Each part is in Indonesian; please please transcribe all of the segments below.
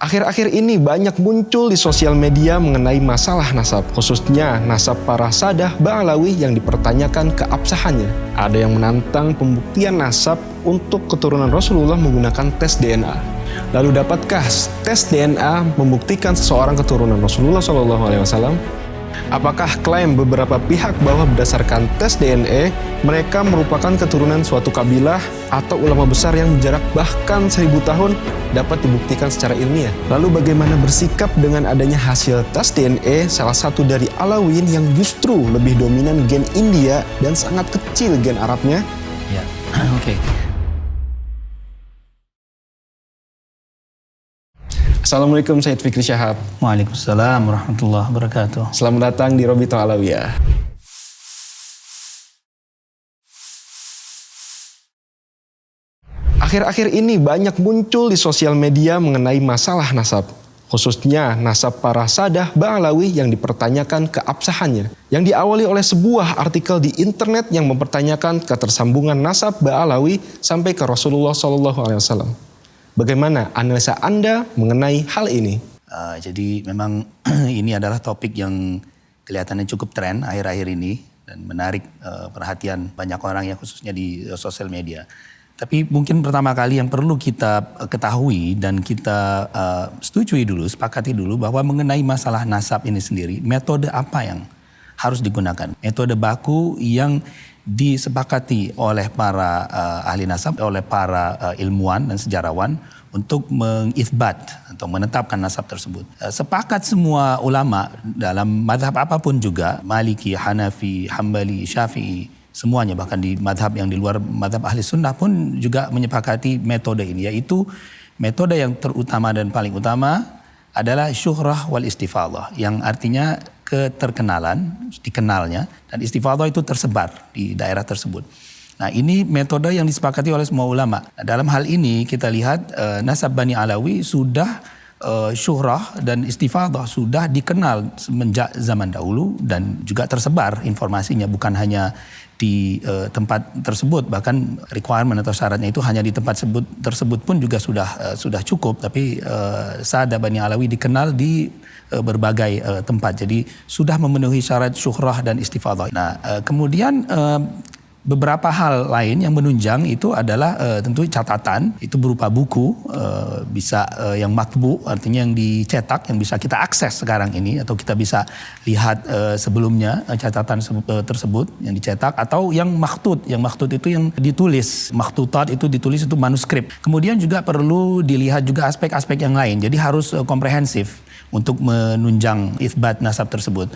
Akhir-akhir ini banyak muncul di sosial media mengenai masalah nasab, khususnya nasab para Sadah Ba'alawi yang dipertanyakan keabsahannya. Ada yang menantang pembuktian nasab untuk keturunan Rasulullah menggunakan tes DNA. Lalu dapatkah tes DNA membuktikan seseorang keturunan Rasulullah SAW? Apakah klaim beberapa pihak bahwa berdasarkan tes DNA mereka merupakan keturunan suatu kabilah atau ulama besar yang berjarak bahkan 1000 tahun dapat dibuktikan secara ilmiah? Lalu bagaimana bersikap dengan adanya hasil tes DNA salah satu dari Alawiyyin yang justru lebih dominan gen India dan sangat kecil gen Arabnya? Ya, oke. Assalamualaikum Sayyid Fikri Syahab. Waalaikumsalam warahmatullahi wabarakatuh. Selamat datang di Robito Alawiyah. Akhir-akhir ini banyak muncul di sosial media mengenai masalah nasab, khususnya nasab para Sadah Ba'alawi yang dipertanyakan keabsahannya, yang diawali oleh sebuah artikel di internet yang mempertanyakan ketersambungan nasab Ba'alawi sampai ke Rasulullah SAW. Bagaimana analisa Anda mengenai hal ini? Jadi memang ini adalah topik yang kelihatannya cukup tren akhir-akhir ini dan menarik perhatian banyak orang ya, khususnya di sosial media. Tapi mungkin pertama kali yang perlu kita ketahui dan kita setujui dulu, sepakati dulu bahwa mengenai masalah nasab ini sendiri, metode apa yang harus digunakan. Metode baku yang disepakati oleh para ahli nasab, oleh para ilmuwan dan sejarawan untuk mengithbat atau menetapkan nasab tersebut. Sepakat semua ulama dalam mazhab apapun juga, Maliki, Hanafi, Hambali, Syafi'i, semuanya bahkan di mazhab yang di luar mazhab ahli sunnah pun juga menyepakati metode ini, yaitu metode yang terutama dan paling utama adalah syuhrah wal istifadah, yang artinya keterkenalan, dikenalnya, dan istifadah itu tersebar di daerah tersebut. Nah, ini metode yang disepakati oleh semua ulama. Nah, dalam hal ini kita lihat nasab Bani Alawi sudah syuhrah dan istifadah sudah dikenal semenjak zaman dahulu dan juga tersebar informasinya bukan hanya di tempat tersebut, bahkan requirement atau syaratnya itu hanya di tempat tersebut pun juga sudah cukup, tapi Sadah Bani Alawi dikenal di berbagai tempat, jadi sudah memenuhi syarat syuhrah dan istifadah. Nah, kemudian beberapa hal lain yang menunjang itu adalah tentu catatan, itu berupa buku, bisa yang matbu, artinya yang dicetak, yang bisa kita akses sekarang ini, atau kita bisa lihat sebelumnya catatan tersebut yang dicetak, atau yang makhtut. Yang makhtut itu yang ditulis, makhtutat itu ditulis, itu manuskrip. Kemudian juga perlu dilihat juga aspek-aspek yang lain, jadi harus komprehensif untuk menunjang itsbat nasab tersebut.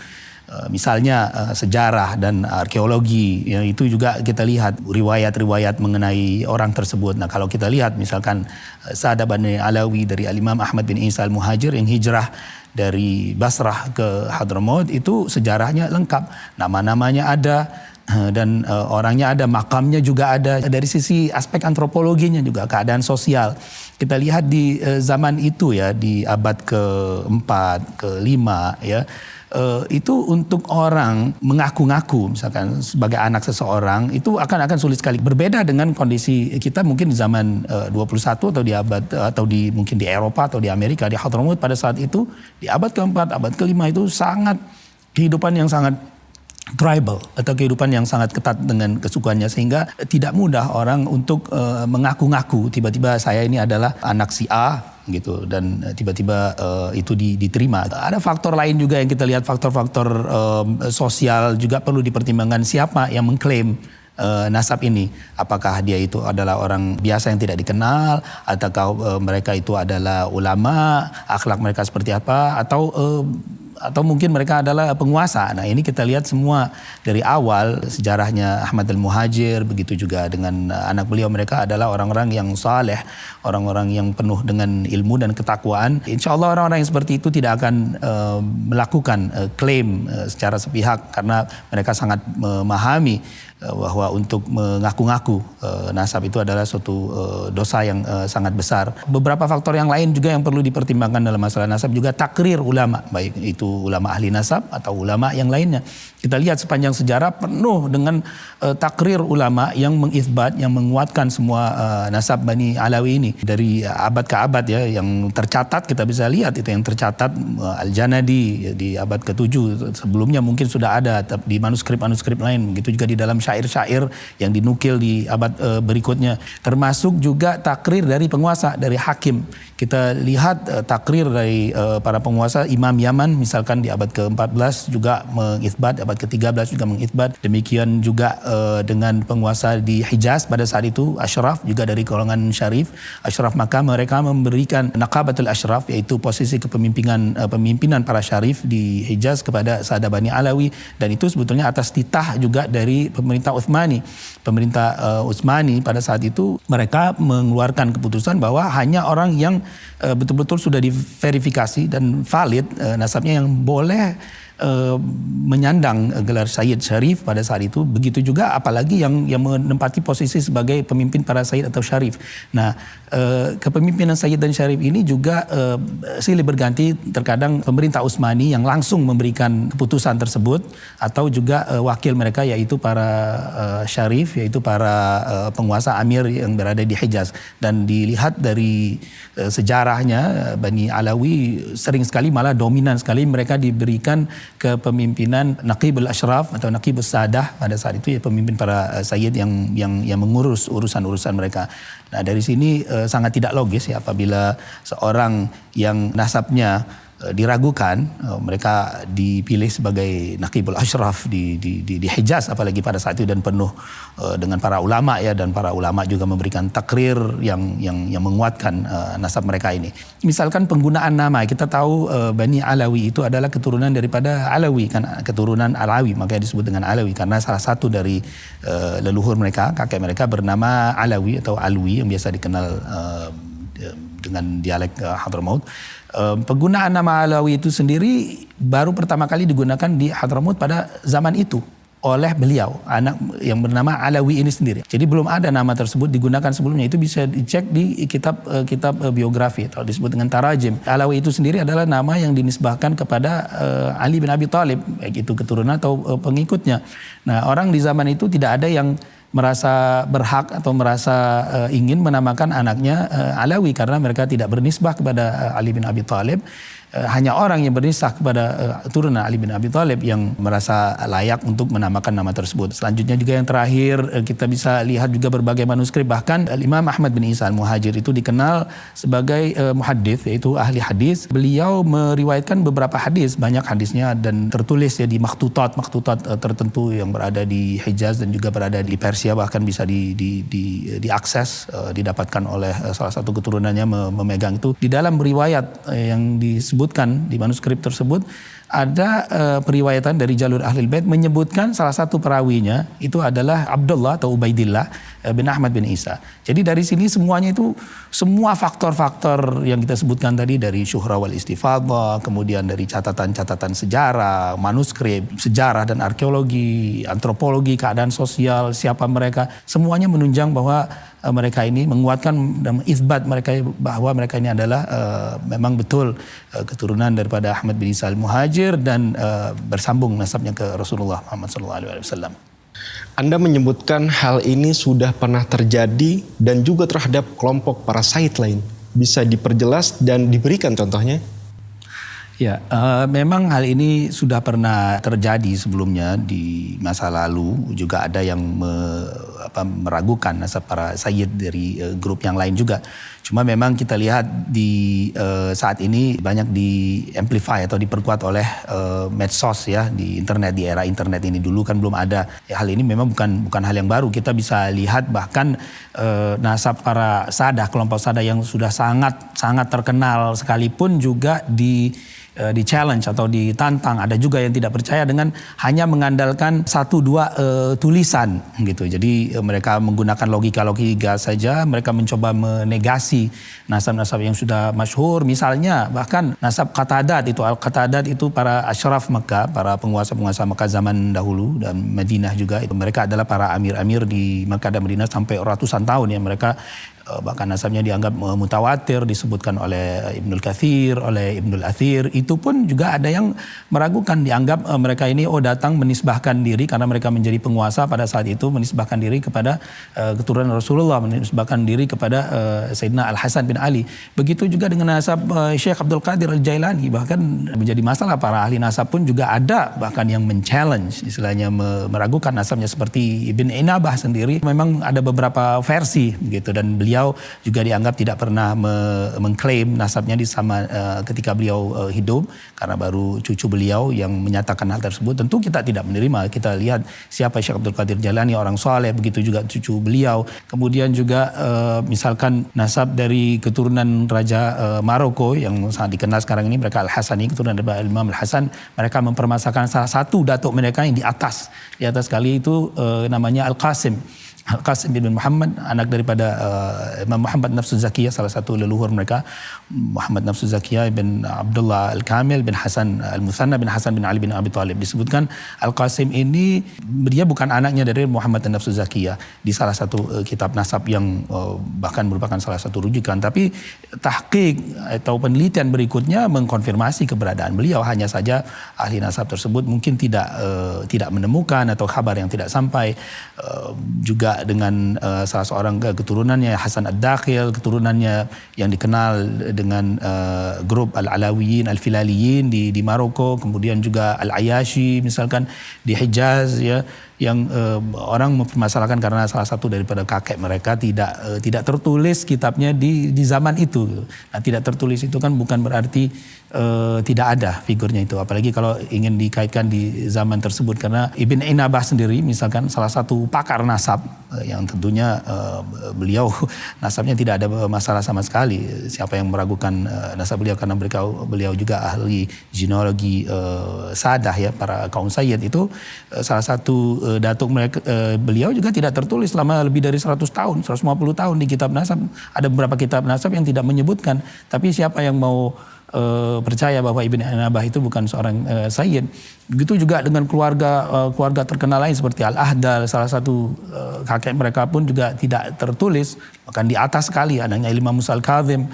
Misalnya sejarah dan arkeologi, ya, itu juga kita lihat riwayat-riwayat mengenai orang tersebut. Nah, kalau kita lihat misalkan Sadah Bani Alawi dari Al-Imam Ahmad bin Isa Al-Muhajir yang hijrah dari Basrah ke Hadramaut, itu sejarahnya lengkap, nama-namanya ada dan orangnya ada, makamnya juga ada. Dari sisi aspek antropologinya juga, keadaan sosial, kita lihat di zaman itu ya, di abad ke-4, ke-5 ya, itu untuk orang mengaku-ngaku misalkan sebagai anak seseorang itu akan sulit sekali. Berbeda dengan kondisi kita mungkin di zaman 21 atau di abad atau mungkin di Eropa atau di Amerika, di Hadramaut pada saat itu di abad ke-4, abad ke-5 itu sangat kehidupan yang sangat tribal atau kehidupan yang sangat ketat dengan kesukuannya, sehingga tidak mudah orang untuk mengaku-ngaku tiba-tiba saya ini adalah anak si A gitu, dan tiba-tiba itu diterima. Ada faktor lain juga yang kita lihat, faktor-faktor sosial juga perlu dipertimbangkan, siapa yang mengklaim nasab ini. Apakah dia itu adalah orang biasa yang tidak dikenal, ataukah mereka itu adalah ulama, akhlak mereka seperti apa, atau mungkin mereka adalah penguasa. Nah, ini kita lihat semua dari awal sejarahnya Ahmad Al-Muhajir, begitu juga dengan anak beliau, mereka adalah orang-orang yang saleh, orang-orang yang penuh dengan ilmu dan ketakwaan. Insya Allah orang-orang yang seperti itu tidak akan melakukan klaim secara sepihak, karena mereka sangat memahami bahwa untuk mengaku-ngaku nasab itu adalah suatu dosa yang sangat besar. Beberapa faktor yang lain juga yang perlu dipertimbangkan dalam masalah nasab juga takrir ulama, baik itu ulama ahli nasab atau ulama yang lainnya. Kita lihat sepanjang sejarah penuh dengan takrir ulama yang mengisbat, yang menguatkan semua nasab Bani Alawi ini. Dari abad ke abad ya, yang tercatat kita bisa lihat itu yang tercatat Al-Janadi di abad ke-7. Sebelumnya mungkin sudah ada di manuskrip-manuskrip lain. Begitu juga di dalam syair-syair yang dinukil di abad berikutnya. Termasuk juga takrir dari penguasa, dari hakim. Kita lihat takrir dari para penguasa, Imam Yaman misalkan di abad ke-14 juga mengisbat, abad ke-13 juga mengisbat. Demikian juga dengan penguasa di Hijaz pada saat itu, Ashraf juga dari golongan Syarif. Ashraf maka mereka memberikan Naqabatul Ashraf, yaitu posisi pemimpinan para Syarif di Hijaz kepada Sadah Bani Alawi, dan itu sebetulnya atas titah juga dari pemerintah Utsmani. Pemerintah Utsmani pada saat itu mereka mengeluarkan keputusan bahwa hanya orang yang betul-betul sudah diverifikasi dan valid nasabnya yang boleh menyandang gelar Sayyid Syarif pada saat itu. Begitu juga apalagi yang menempati posisi sebagai pemimpin para Sayyid atau Syarif. Nah, kepemimpinan Sayyid dan Syarif ini juga silih berganti. Terkadang pemerintah Utsmani yang langsung memberikan keputusan tersebut, atau juga wakil mereka yaitu para Syarif, yaitu para penguasa Amir yang berada di Hijaz. Dan dilihat dari sejarahnya, Bani Alawi sering sekali, malah dominan sekali mereka diberikan kepemimpinan Naqibul Ashraf atau Naqibul Sadah pada saat itu, ya pemimpin para sayyid yang mengurus urusan-urusan mereka. Nah, dari sini sangat tidak logis ya apabila seorang yang nasabnya diragukan, mereka dipilih sebagai Naqibul Ashraf di Hijaz apalagi pada saat itu, dan penuh dengan para ulama ya, dan para ulama juga memberikan takrir yang menguatkan nasab mereka ini. Misalkan penggunaan nama, kita tahu Bani Alawi itu adalah keturunan daripada Alawi, kan keturunan Alawi, makanya disebut dengan Alawi karena salah satu dari leluhur mereka, kakek mereka bernama Alawi atau Alwi yang biasa dikenal dengan dialek Hadramaut. Penggunaan nama Alawi itu sendiri baru pertama kali digunakan di Hadramaut pada zaman itu oleh beliau, anak yang bernama Alawi ini sendiri. Jadi belum ada nama tersebut digunakan sebelumnya. Itu bisa dicek di kitab biografi atau disebut dengan tarajim. Alawi itu sendiri adalah nama yang dinisbahkan kepada Ali bin Abi Thalib, baik itu keturunan atau pengikutnya. Nah, orang di zaman itu tidak ada yang merasa berhak atau merasa ingin menamakan anaknya Alawi karena mereka tidak bernisbah kepada Ali bin Abi Thalib. Hanya orang yang bernisbah kepada turunan Ali bin Abi Thalib yang merasa layak untuk menamakan nama tersebut. Selanjutnya juga yang terakhir, kita bisa lihat juga berbagai manuskrip, bahkan Imam Ahmad bin Isa Al-Muhajir itu dikenal sebagai muhaddits, yaitu ahli hadis. Beliau meriwayatkan beberapa hadis, banyak hadisnya, dan tertulis ya di maktutat tertentu yang berada di Hijaz dan juga berada di Persia, bahkan bisa diakses, didapatkan oleh salah satu keturunannya memegang itu. Di dalam riwayat yang disebutkan di manuskrip tersebut ada periwayatan dari jalur Ahlul Bait menyebutkan salah satu perawinya itu adalah Abdullah atau Ubaidillah bin Ahmad bin Isa. Jadi dari sini semuanya itu, semua faktor-faktor yang kita sebutkan tadi, dari syuhra wal istifadhah, kemudian dari catatan-catatan sejarah, manuskrip, sejarah dan arkeologi, antropologi, keadaan sosial, siapa mereka, semuanya menunjang bahwa mereka ini menguatkan dan isbat mereka bahwa mereka ini adalah memang betul keturunan daripada Ahmad bin Isa Al-Muhajir dan bersambung nasabnya ke Rasulullah Muhammad SAW. Anda menyebutkan hal ini sudah pernah terjadi dan juga terhadap kelompok para sayyid lain. Bisa diperjelas dan diberikan contohnya? Ya, memang hal ini sudah pernah terjadi sebelumnya di masa lalu. Juga ada yang meragukan nasab para sayyid dari grup yang lain juga. Cuma memang kita lihat di saat ini banyak di-amplify atau diperkuat oleh medsos ya, di internet, di era internet ini. Dulu kan belum ada. Ya, hal ini memang bukan hal yang baru. Kita bisa lihat bahkan nasab para sadah, kelompok sadah yang sudah sangat terkenal sekalipun juga di-challenge atau ditantang. Ada juga yang tidak percaya dengan hanya mengandalkan satu dua tulisan gitu. Jadi mereka menggunakan logika-logika saja, mereka mencoba menegasi nasab-nasab yang sudah masyhur. Misalnya bahkan nasab Qatadat itu, Al-Qatadat itu para asyraf Mekah, para penguasa-penguasa Mekah zaman dahulu dan Madinah juga. Itu mereka adalah para amir-amir di Mekah dan Madinah sampai ratusan tahun ya. Mereka bahkan nasabnya dianggap mutawatir, disebutkan oleh Ibnul Katsir, oleh Ibnul Athir. Itu pun juga ada yang meragukan, dianggap mereka ini datang menisbahkan diri karena mereka menjadi penguasa pada saat itu, menisbahkan diri kepada keturunan Rasulullah, menisbahkan diri kepada Sayyidina Al-Hasan bin Ali. Begitu juga dengan nasab Syekh Abdul Qadir Al-Jailani, bahkan menjadi masalah. Para ahli nasab pun juga ada bahkan yang men-challenge, istilahnya meragukan nasabnya, seperti Ibn Inabah sendiri. Memang ada beberapa versi gitu, dan beliau juga dianggap tidak pernah mengklaim nasabnya ketika beliau hidup, karena baru cucu beliau yang menyatakan hal tersebut. Tentu kita tidak menerima. Kita lihat siapa Syekh Abdul Qadir Jailani, orang soleh, begitu juga cucu beliau. Kemudian juga misalkan nasab dari keturunan Raja Maroko yang sangat dikenal sekarang ini, mereka Al-Hasani, keturunan dari Imam Al-Hasan. Mereka mempermasalahkan salah satu datuk mereka yang di atas kali itu namanya Al-Qasim. Al-Qasim bin Muhammad, anak daripada Imam Muhammad Nafsu Zakiyah, salah satu leluhur mereka. Muhammad Nafsu Zakiyah bin Abdullah Al-Kamil bin Hasan Al-Muthanna bin Hasan bin Ali bin Abi Thalib. Disebutkan Al-Qasim ini, dia bukan anaknya dari Muhammad Nafsu Zakiyah di salah satu kitab nasab yang bahkan merupakan salah satu rujukan. Tapi tahqiq atau penelitian berikutnya mengkonfirmasi keberadaan beliau. Hanya saja ahli nasab tersebut mungkin tidak menemukan, atau kabar yang tidak sampai. Juga dengan salah seorang keturunannya Hasan Ad-Dakhil, keturunannya yang dikenal dengan grup Al-Alawiyin, Al-Filaliyin di Maroko, kemudian juga Al-Ayashi misalkan di Hijaz ya, yang orang mempermasalahkan karena salah satu daripada kakek mereka tidak tertulis kitabnya di zaman itu. Nah, tidak tertulis itu kan bukan berarti tidak ada figurnya itu, apalagi kalau ingin dikaitkan di zaman tersebut, karena Ibn Inabah sendiri misalkan salah satu pakar nasab yang tentunya beliau nasabnya tidak ada masalah sama sekali. Siapa yang meragukan nasab beliau, karena beliau juga ahli genealogi Sadah ya, para kaum Sayyid itu. Salah satu datuk mereka, beliau juga tidak tertulis selama lebih dari 100 tahun, 150 tahun di kitab nasab. Ada beberapa kitab nasab yang tidak menyebutkan, tapi siapa yang mau percaya bahwa Ibn Inabah itu bukan seorang Sayyid. Begitu juga dengan keluarga terkenal lain seperti Al-Ahdal, salah satu kakek mereka pun juga tidak tertulis. Bahkan di atas sekali adanya Imam Musa Al-Kazim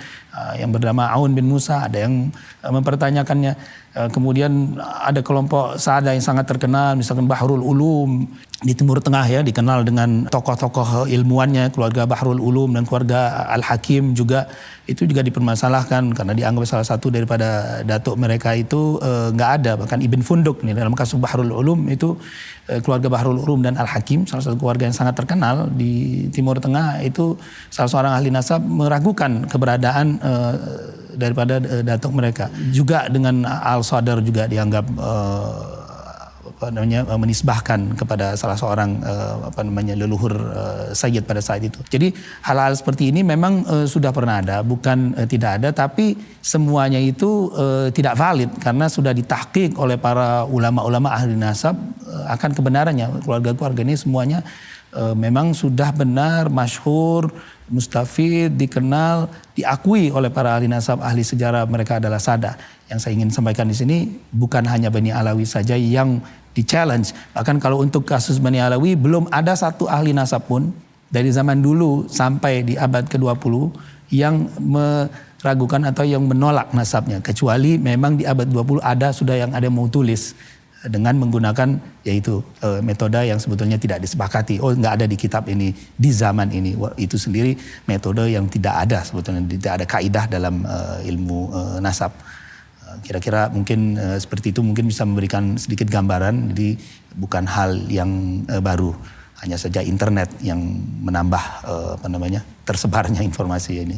yang bernama Aun bin Musa, ada yang mempertanyakannya. Kemudian ada kelompok Sada yang sangat terkenal, misalkan Bahrul Ulum di Timur Tengah ya, dikenal dengan tokoh-tokoh ilmuannya, keluarga Bahrul Ulum dan keluarga Al-Hakim juga. Itu juga dipermasalahkan karena dianggap salah satu daripada datuk mereka itu nggak ada. Bahkan Ibn Funduk nih dalam kasus Bahrul Ulum itu, keluarga Bahrul Ulum dan Al-Hakim, salah satu keluarga yang sangat terkenal di Timur Tengah itu, salah seorang ahli nasab meragukan keberadaan daripada datuk mereka. Juga dengan Al-Sadar juga dianggap menisbahkan kepada salah seorang leluhur Sayyid pada saat itu. Jadi hal-hal seperti ini memang sudah pernah ada, bukan tidak ada, tapi semuanya itu tidak valid karena sudah ditahqiq oleh para ulama-ulama ahli nasab akan kebenarannya. Keluarga-keluarga ini semuanya memang sudah benar, masyhur, mustafid, dikenal, diakui oleh para ahli nasab, ahli sejarah, mereka adalah Sada. Yang saya ingin sampaikan di sini bukan hanya Bani Alawi saja yang di-challenge. Bahkan kalau untuk kasus Bani Alawi belum ada satu ahli nasab pun dari zaman dulu sampai di abad ke-20 yang meragukan atau yang menolak nasabnya. Kecuali memang di abad 20 sudah yang ada mau tulis dengan menggunakan yaitu metode yang sebetulnya tidak disepakati. Oh, nggak ada di kitab ini di zaman ini. Itu sendiri metode yang tidak ada sebetulnya, tidak ada kaidah dalam ilmu nasab. Kira-kira mungkin seperti itu mungkin bisa memberikan sedikit gambaran. Jadi bukan hal yang baru, hanya saja internet yang menambah tersebarnya informasi ini.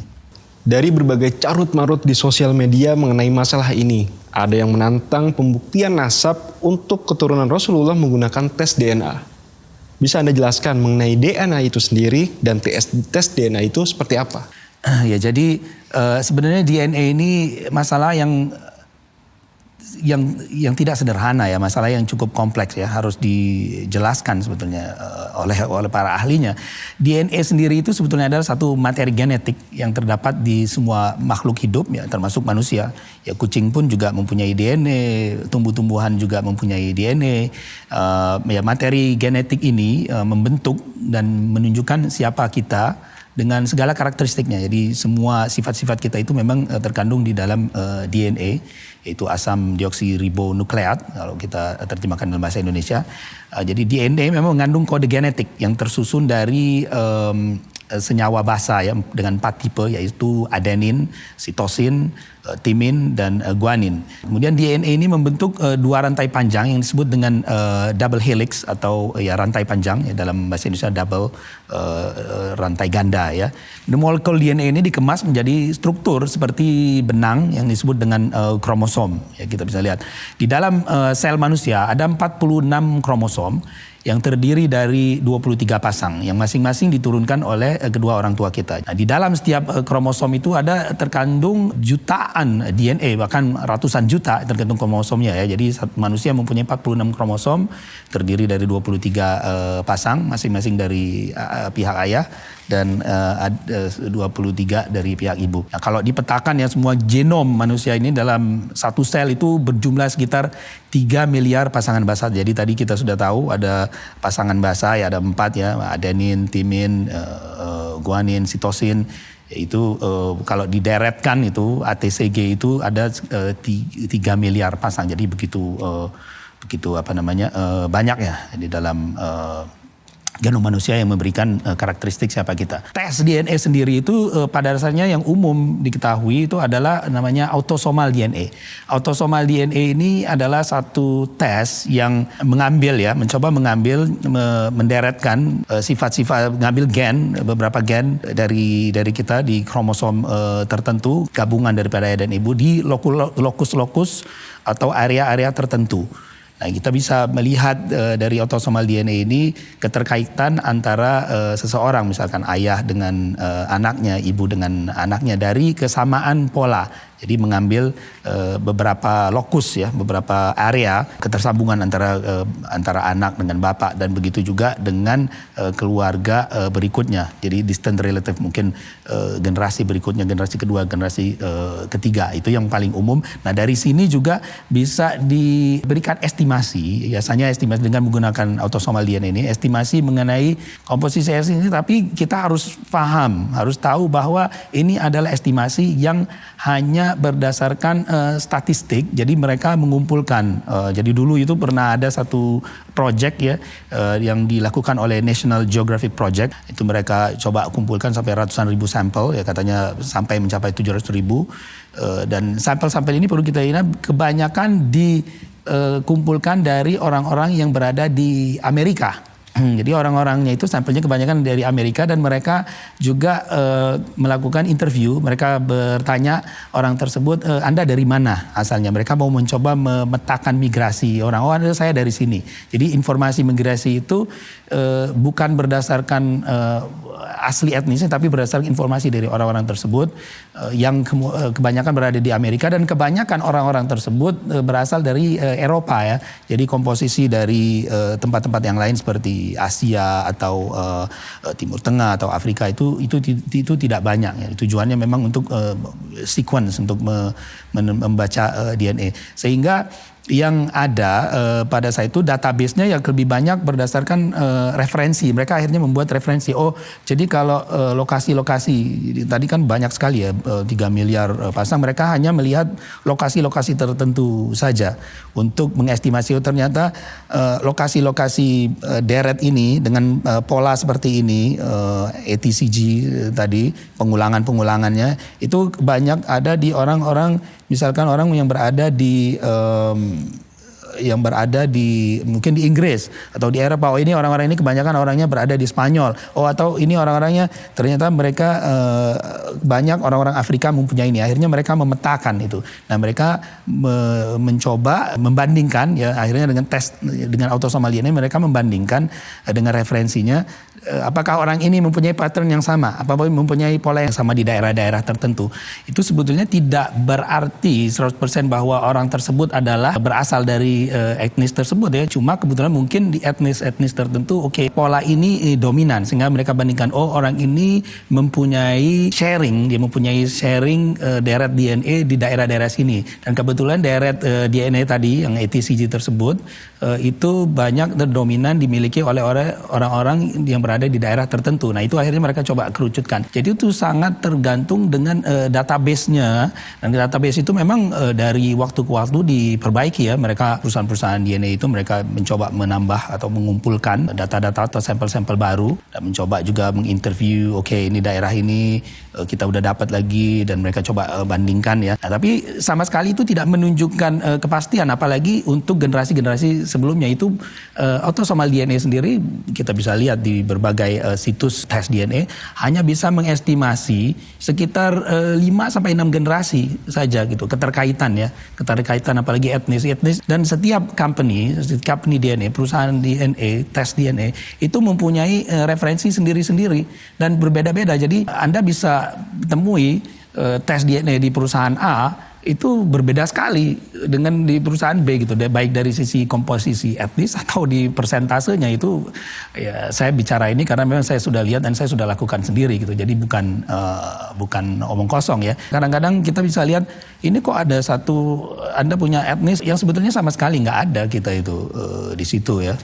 Dari berbagai carut-marut di sosial media mengenai masalah ini, ada yang menantang pembuktian nasab untuk keturunan Rasulullah menggunakan tes DNA. Bisa Anda jelaskan mengenai DNA itu sendiri dan tes DNA itu seperti apa? Ya, jadi sebenarnya DNA ini masalah yang yang tidak sederhana ya, masalah yang cukup kompleks ya, harus dijelaskan sebetulnya oleh para ahlinya. DNA sendiri itu sebetulnya adalah satu materi genetik yang terdapat di semua makhluk hidup ya, termasuk manusia. Ya, kucing pun juga mempunyai DNA, tumbuh-tumbuhan juga mempunyai DNA. Ya, materi genetik ini membentuk dan menunjukkan siapa kita dengan segala karakteristiknya. Jadi semua sifat-sifat kita itu memang terkandung di dalam DNA, yaitu asam deoksiribonukleat kalau kita terjemahkan dalam bahasa Indonesia. Jadi DNA memang mengandung kode genetik yang tersusun dari senyawa basa ya, dengan 4 tipe, yaitu adenin, sitosin, timin, dan guanin. Kemudian DNA ini membentuk 2 rantai panjang yang disebut dengan double helix atau ya rantai panjang ya, dalam bahasa Indonesia double rantai ganda ya. Molekul DNA ini dikemas menjadi struktur seperti benang yang disebut dengan kromosom ya, kita bisa lihat. Di dalam sel manusia ada 46 kromosom yang terdiri dari 23 pasang yang masing-masing diturunkan oleh kedua orang tua kita. Nah, di dalam setiap kromosom itu ada terkandung jutaan DNA, bahkan ratusan juta tergantung kromosomnya ya. Jadi manusia mempunyai 46 kromosom terdiri dari 23 pasang masing-masing dari pihak ayah dan 23 dari pihak ibu. Nah, kalau dipetakan ya, semua genom manusia ini dalam satu sel itu berjumlah sekitar 3 miliar pasangan basa. Jadi tadi kita sudah tahu ada pasangan basa ya, ada 4 ya, adenin, timin, guanin, sitosin. Yaitu kalau dideretkan itu ATCG itu ada 3 miliar pasang. Jadi begitu banyak ya di dalam genom manusia yang memberikan karakteristik siapa kita. Tes DNA sendiri itu pada dasarnya yang umum diketahui itu adalah namanya autosomal DNA. Autosomal DNA ini adalah satu tes yang mencoba mengambil, menderetkan sifat-sifat, mengambil gen, beberapa gen dari kita di kromosom tertentu, gabungan daripada ayah dan ibu di lokus-lokus atau area-area tertentu. Nah, kita bisa melihat dari autosomal DNA ini keterkaitan antara seseorang, misalkan ayah dengan anaknya, ibu dengan anaknya, dari kesamaan pola. Jadi mengambil beberapa lokus ya, beberapa area ketersambungan antara anak dengan bapak, dan begitu juga dengan keluarga berikutnya. Jadi distant relative, mungkin generasi berikutnya, generasi kedua, generasi ketiga, itu yang paling umum. Nah, dari sini juga bisa diberikan estimasi, biasanya estimasi dengan menggunakan autosomal DNA ini, estimasi mengenai komposisi ini, tapi kita harus paham, harus tahu bahwa ini adalah estimasi yang hanya berdasarkan statistik. Jadi mereka mengumpulkan. Jadi dulu itu pernah ada satu project ya yang dilakukan oleh National Geographic Project. Itu mereka coba kumpulkan sampai ratusan ribu sampel ya, katanya sampai mencapai 700.000. Dan sampel-sampel ini perlu kita ingat kebanyakan dikumpulkan dari orang-orang yang berada di Amerika. Jadi orang-orangnya itu sampelnya kebanyakan dari Amerika, dan mereka juga melakukan interview. Mereka bertanya orang tersebut, Anda dari mana asalnya? Mereka mau mencoba memetakan migrasi orang. Oh, saya dari sini. Jadi informasi migrasi itu bukan berdasarkan asli etnisnya, tapi berdasarkan informasi dari orang-orang tersebut yang kebanyakan berada di Amerika, dan kebanyakan orang-orang tersebut berasal dari Eropa ya. Jadi komposisi dari tempat-tempat yang lain seperti Asia atau Timur Tengah atau Afrika itu tidak banyak ya. Tujuannya memang untuk sequence, untuk membaca DNA, sehingga yang ada pada saat itu database-nya yang lebih banyak berdasarkan referensi. Mereka akhirnya membuat referensi. Oh, jadi kalau lokasi-lokasi tadi kan banyak sekali ya, 3 miliar pasang. Mereka hanya melihat lokasi-lokasi tertentu saja untuk mengestimasi. Oh, ternyata lokasi-lokasi deret ini dengan pola seperti ini, ATCG tadi, pengulangan-pengulangannya itu banyak ada di orang-orang, misalkan orang yang berada di mungkin di Inggris atau di Eropa. Oh, ini orang-orang ini kebanyakan orangnya berada di Spanyol. Oh, atau ini orang-orangnya ternyata mereka banyak orang-orang Afrika mempunyai ini. Akhirnya mereka memetakan itu. Nah, mereka mencoba membandingkan ya, akhirnya dengan tes dengan autosomal DNA mereka membandingkan dengan referensinya apakah orang ini mempunyai pattern yang sama, apakah mempunyai pola yang sama di daerah-daerah tertentu. Itu sebetulnya tidak berarti 100% bahwa orang tersebut adalah berasal dari etnis tersebut ya. Cuma kebetulan mungkin di etnis tertentu pola ini dominan sehingga mereka bandingkan orang ini mempunyai sharing deret DNA di daerah-daerah sini. Dan kebetulan deret DNA tadi yang ATCG tersebut itu banyak dan dominan dimiliki oleh orang-orang yang berada di daerah tertentu. Nah itu akhirnya mereka coba kerucutkan. Jadi itu sangat tergantung dengan database-nya. Dan database itu memang dari waktu ke waktu diperbaiki ya. Mereka perusahaan-perusahaan DNA itu mereka mencoba menambah atau mengumpulkan data-data atau sampel-sampel baru. Dan mencoba juga menginterview, ini daerah ini kita udah dapat lagi dan mereka coba bandingkan ya. Nah, tapi sama sekali itu tidak menunjukkan kepastian. Apalagi untuk generasi-generasi sebelumnya itu autosomal DNA sendiri kita bisa lihat di berbagai situs tes DNA hanya bisa mengestimasi sekitar 5-6 generasi saja gitu keterkaitan apalagi etnis dan setiap company DNA, perusahaan DNA, tes DNA itu mempunyai referensi sendiri-sendiri dan berbeda-beda. Jadi Anda bisa temui tes DNA di perusahaan A itu berbeda sekali dengan di perusahaan B gitu, baik dari sisi komposisi etnis atau di persentasenya itu ya saya bicara ini karena memang saya sudah lihat dan saya sudah lakukan sendiri gitu, jadi bukan omong kosong ya. Kadang-kadang kita bisa lihat ini kok ada Anda punya etnis yang sebetulnya sama sekali nggak ada kita itu di situ ya.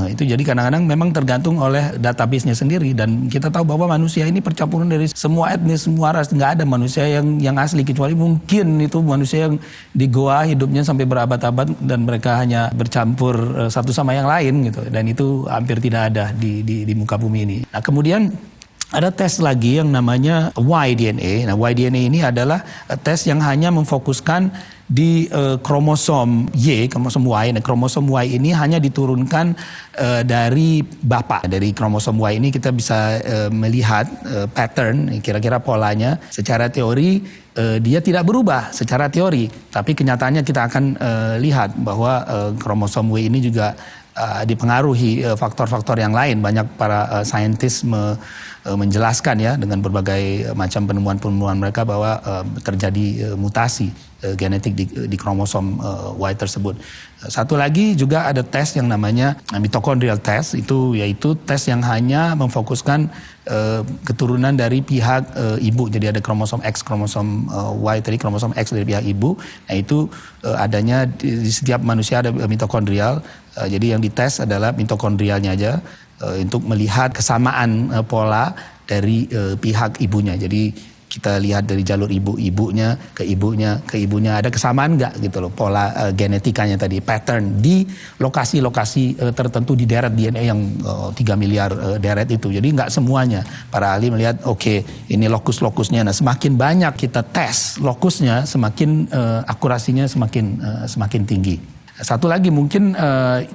Itu jadi kadang-kadang memang tergantung oleh database-nya sendiri dan kita tahu bahwa manusia ini percampuran dari semua etnis, semua ras, nggak ada manusia yang asli kecuali mungkin itu manusia yang di goa hidupnya sampai berabad-abad dan mereka hanya bercampur satu sama yang lain gitu dan itu hampir tidak ada di muka bumi ini. Nah kemudian ada tes lagi yang namanya Y-DNA. Nah, Y-DNA ini adalah tes yang hanya memfokuskan di kromosom Y, kromosom Y. Nah, kromosom Y ini hanya diturunkan dari bapak. Dari kromosom Y ini kita bisa melihat pattern, kira-kira polanya. Secara teori dia tidak berubah secara teori, tapi kenyataannya kita akan lihat bahwa kromosom Y ini juga dipengaruhi faktor-faktor yang lain. Banyak para saintis menjelaskan ya dengan berbagai macam penemuan-penemuan mereka bahwa terjadi mutasi genetik di kromosom Y tersebut. Satu lagi juga ada tes yang namanya mitochondrial test, itu yaitu tes yang hanya memfokuskan keturunan dari pihak ibu. Jadi ada kromosom X, kromosom Y tadi, kromosom X dari pihak ibu. Nah itu adanya di setiap manusia ada mitokondrial. Jadi yang dites adalah mitokondrialnya aja untuk melihat kesamaan pola dari pihak ibunya. Jadi kita lihat dari jalur ibunya ke ibunya ada kesamaan nggak gitu loh pola genetikanya tadi, pattern di lokasi-lokasi tertentu di deret DNA yang 3 miliar deret itu. Jadi nggak semuanya. Para ahli melihat ini lokus-lokusnya. Nah semakin banyak kita tes lokusnya semakin akurasinya semakin tinggi. Satu lagi mungkin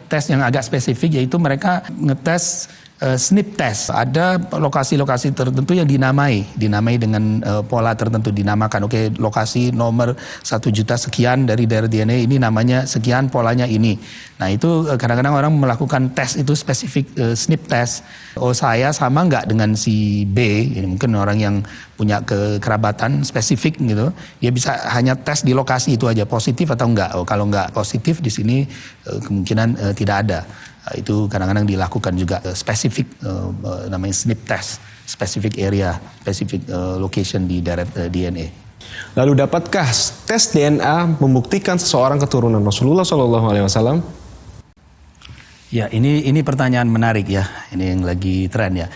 tes yang agak spesifik yaitu mereka ngetes SNP test. Ada lokasi-lokasi tertentu yang dinamai dengan pola tertentu, dinamakan. Lokasi nomor 1 juta sekian dari daerah DNA ini namanya sekian, polanya ini. Nah itu kadang-kadang orang melakukan tes itu spesifik SNP test. Saya sama nggak dengan si B? Ini mungkin orang yang punya kekerabatan spesifik gitu. Dia bisa hanya tes di lokasi itu aja, positif atau enggak. Kalau enggak positif di sini kemungkinan tidak ada. Itu kadang-kadang dilakukan juga spesifik namanya SNP test, specific area, specific location di deret DNA. Lalu dapatkah tes DNA membuktikan seseorang keturunan Rasulullah SAW? Ya, ini pertanyaan menarik ya. Ini yang lagi tren ya.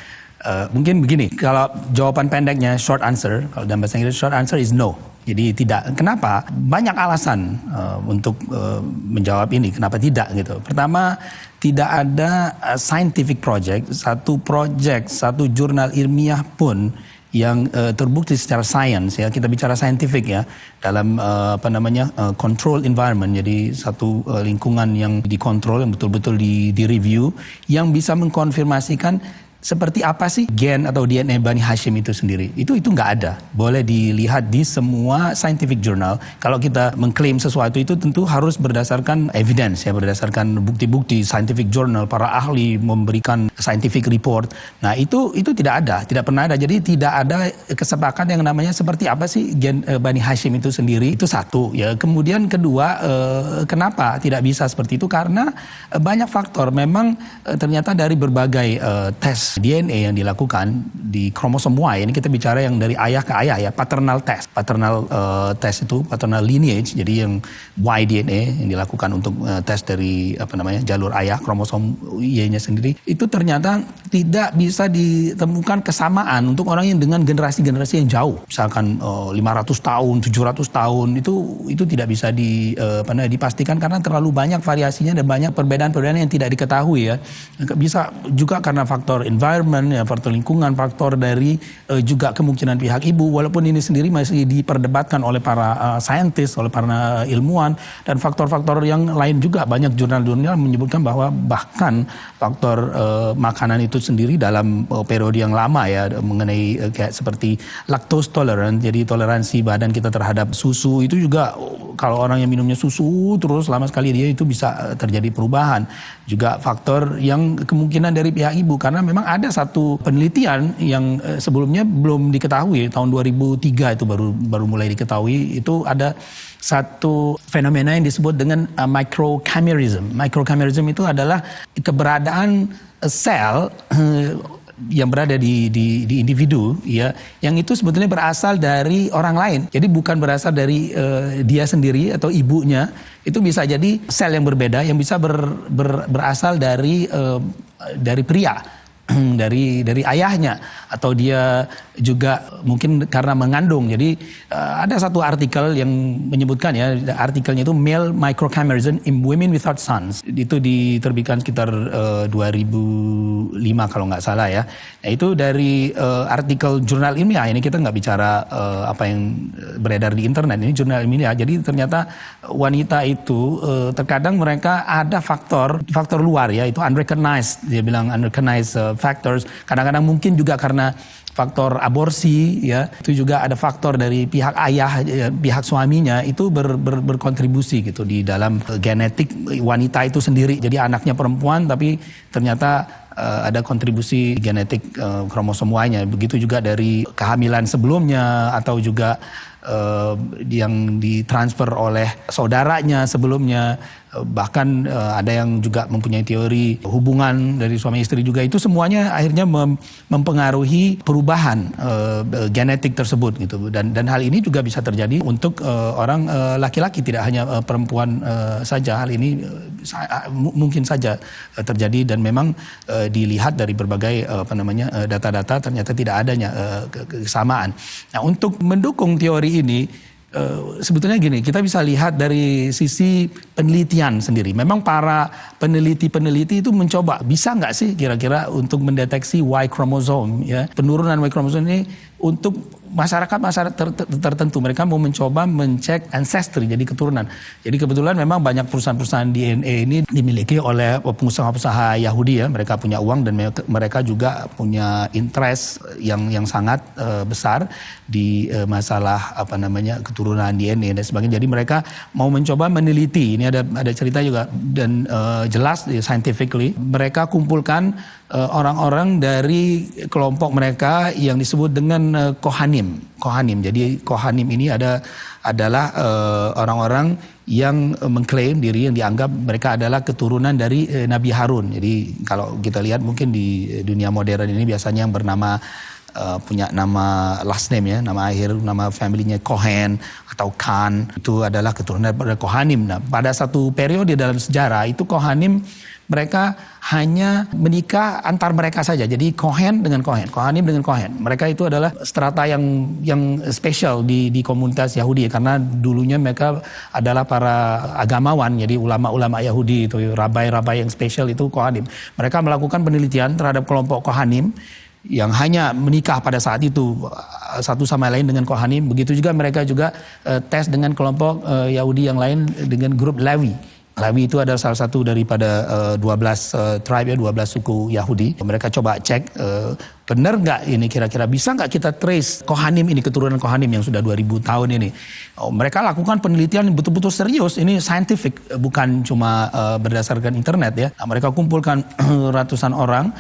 Mungkin begini, kalau jawaban pendeknya short answer, kalau dalam bahasa Inggris short answer is no. Jadi tidak. Kenapa? Banyak alasan untuk menjawab ini. Kenapa tidak gitu? Pertama, tidak ada scientific project, satu jurnal ilmiah pun yang terbukti secara sains ya. Kita bicara scientific ya dalam control environment. Jadi satu lingkungan yang dikontrol, yang betul-betul di review, yang bisa mengkonfirmasikan seperti apa sih gen atau DNA Bani Hashim itu sendiri? Itu nggak ada. Boleh dilihat di semua scientific journal. Kalau kita mengklaim sesuatu itu tentu harus berdasarkan evidence ya, berdasarkan bukti-bukti scientific journal, para ahli memberikan scientific report. Nah, itu tidak ada, tidak pernah ada. Jadi tidak ada kesepakatan yang namanya seperti apa sih gen Bani Hashim itu sendiri. Itu satu ya. Kemudian kedua, kenapa tidak bisa seperti itu? Karena banyak faktor. Memang ternyata dari berbagai tes DNA yang dilakukan di kromosom Y, ini kita bicara yang dari ayah ke ayah ya, paternal test test itu paternal lineage, jadi yang Y DNA yang dilakukan untuk tes dari jalur ayah kromosom Y-nya sendiri, itu ternyata tidak bisa ditemukan kesamaan untuk orang yang dengan generasi-generasi yang jauh, misalkan 500 tahun, 700 tahun, itu tidak bisa dipastikan karena terlalu banyak variasinya dan banyak perbedaan-perbedaan yang tidak diketahui ya. Bisa juga karena faktor environment, ya, faktor lingkungan, faktor dari juga kemungkinan pihak ibu, walaupun ini sendiri masih diperdebatkan oleh para saintis, oleh para ilmuwan, dan faktor-faktor yang lain juga. Banyak jurnal-jurnal menyebutkan bahwa bahkan faktor makanan itu sendiri dalam periode yang lama ya, mengenai kayak seperti lactose tolerant, jadi toleransi badan kita terhadap susu, itu juga kalau orang yang minumnya susu terus lama sekali dia itu bisa terjadi perubahan. Juga faktor yang kemungkinan dari pihak ibu, karena memang ada satu penelitian yang sebelumnya belum diketahui, tahun 2003 itu baru mulai diketahui. Itu ada satu fenomena yang disebut dengan microchimerism. Microchimerism itu adalah keberadaan sel yang berada di individu ya, yang itu sebetulnya berasal dari orang lain. Jadi bukan berasal dari dia sendiri atau ibunya. Itu bisa jadi sel yang berbeda yang bisa berasal dari pria. dari ayahnya, atau dia juga mungkin karena mengandung. Jadi ada satu artikel yang menyebutkan ya, artikelnya itu Male Microchimerism in Women Without Sons. Itu diterbitkan sekitar 2005 kalau nggak salah ya. Nah, itu dari artikel jurnal ilmiah. Ini kita nggak bicara apa yang beredar di internet. Ini jurnal ilmiah. Jadi ternyata wanita itu terkadang mereka ada faktor luar ya, itu unrecognized. Dia bilang unrecognized factors. Kadang-kadang mungkin juga karena faktor aborsi ya, itu juga ada faktor dari pihak ayah, pihak suaminya itu berkontribusi gitu di dalam genetik wanita itu sendiri. Jadi anaknya perempuan tapi ternyata ada kontribusi genetik kromosom Y-nya. Begitu juga dari kehamilan sebelumnya, atau juga yang ditransfer oleh saudaranya sebelumnya. Bahkan ada yang juga mempunyai teori hubungan dari suami istri juga. Itu semuanya akhirnya mempengaruhi perubahan genetik tersebut gitu. Dan hal ini juga bisa terjadi untuk orang laki-laki, tidak hanya perempuan saja. Hal ini mungkin saja terjadi, dan memang dilihat dari berbagai data-data ternyata tidak adanya kesamaan. Nah, untuk mendukung teori ini, sebetulnya gini, kita bisa lihat dari sisi penelitian sendiri. Memang para peneliti itu mencoba, bisa nggak sih kira-kira untuk mendeteksi Y chromosome ya, penurunan Y chromosome ini untuk masyarakat tertentu. Mereka mau mencoba mencek ancestry, jadi keturunan. Jadi kebetulan memang banyak perusahaan-perusahaan DNA ini dimiliki oleh pengusaha-pengusaha Yahudi ya. Mereka punya uang dan mereka juga punya interest yang sangat besar di masalah keturunan DNA dan sebagainya. Jadi mereka mau mencoba meneliti. Ini ada cerita juga, dan jelas scientifically mereka kumpulkan orang-orang dari kelompok mereka yang disebut dengan Kohanim. Jadi Kohanim ini adalah orang-orang yang mengklaim diri, yang dianggap mereka adalah keturunan dari Nabi Harun. Jadi kalau kita lihat mungkin di dunia modern ini biasanya yang bernama punya nama last name ya, nama akhir, nama familynya Cohen atau Khan, itu adalah keturunan dari Kohanim. Nah, pada satu periode dalam sejarah itu Kohanim mereka hanya menikah antar mereka saja. Jadi Kohanim dengan Kohen. Mereka itu adalah strata yang spesial di komunitas Yahudi, karena dulunya mereka adalah para agamawan. Jadi ulama-ulama Yahudi itu, rabai-rabai yang spesial itu Kohanim. Mereka melakukan penelitian terhadap kelompok Kohanim yang hanya menikah pada saat itu satu sama lain dengan Kohanim. Begitu juga mereka juga tes dengan kelompok Yahudi yang lain dengan grup Lewi. Malawi itu adalah salah satu daripada 12 tribe, 12 suku Yahudi. Mereka coba cek benar nggak ini, kira-kira bisa nggak kita trace Kohanim ini, keturunan Kohanim yang sudah 2000 tahun ini. Mereka lakukan penelitian betul-betul serius, ini scientific, bukan cuma berdasarkan internet ya. Nah, mereka kumpulkan ratusan orang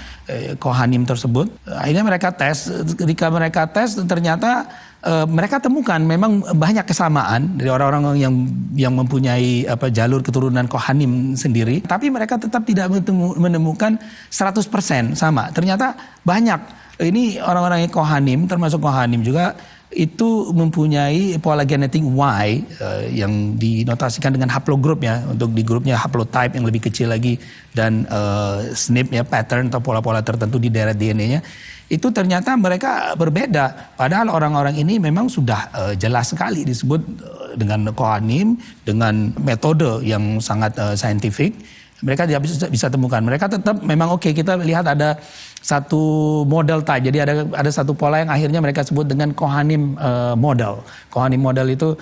Kohanim tersebut. Akhirnya mereka tes. Ketika mereka tes ternyata mereka temukan memang banyak kesamaan dari orang-orang yang mempunyai jalur keturunan Kohanim sendiri, tapi mereka tetap tidak menemukan 100% sama. Ternyata banyak ini orang-orang yang Kohanim, termasuk Kohanim juga, itu mempunyai pola genetik Y yang dinotasikan dengan haplogroup ya. Untuk di grupnya haplotype yang lebih kecil lagi, dan SNP ya, pattern atau pola-pola tertentu di deret DNA-nya. Itu ternyata mereka berbeda. Padahal orang-orang ini memang sudah jelas sekali disebut dengan Kohanim, dengan metode yang sangat saintifik. Mereka tidak bisa temukan. Mereka tetap memang oke, kita lihat ada satu model type. Jadi ada satu pola yang akhirnya mereka sebut dengan Kohanim model. Kohanim model itu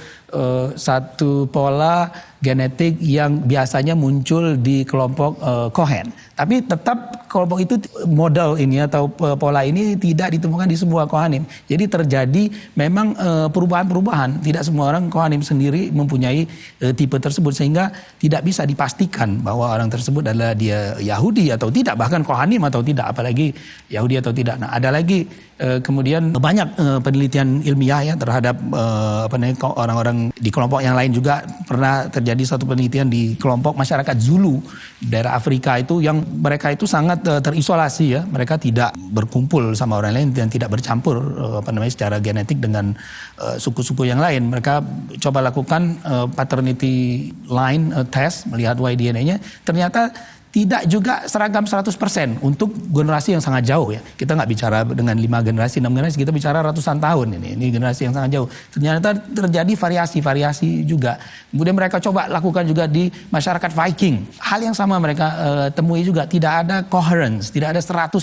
satu pola genetik yang biasanya muncul di kelompok Kohen. Tapi tetap kelompok itu, model ini atau pola ini tidak ditemukan di semua Kohanim. Jadi terjadi memang perubahan-perubahan. Tidak semua orang Kohanim sendiri mempunyai tipe tersebut, sehingga tidak bisa dipastikan bahwa orang tersebut adalah dia Yahudi atau tidak, bahkan Kohanim atau tidak, apalagi Yahudi atau tidak. Nah, ada lagi kemudian banyak penelitian ilmiah ya terhadap orang-orang di kelompok yang lain juga. Pernah terjadi satu penelitian di kelompok masyarakat Zulu daerah Afrika itu, yang mereka itu sangat terisolasi ya. Mereka tidak berkumpul sama orang lain dan tidak bercampur secara genetik dengan suku-suku yang lain. Mereka coba lakukan paternity line test, melihat YDNA-nya. Ternyata tidak juga seragam 100% untuk generasi yang sangat jauh ya. Kita nggak bicara dengan 5 generasi, 6 generasi, kita bicara ratusan tahun ini. Ini generasi yang sangat jauh. Ternyata terjadi variasi-variasi juga. Kemudian mereka coba lakukan juga di masyarakat Viking. Hal yang sama mereka temui juga. Tidak ada coherence, tidak ada 100%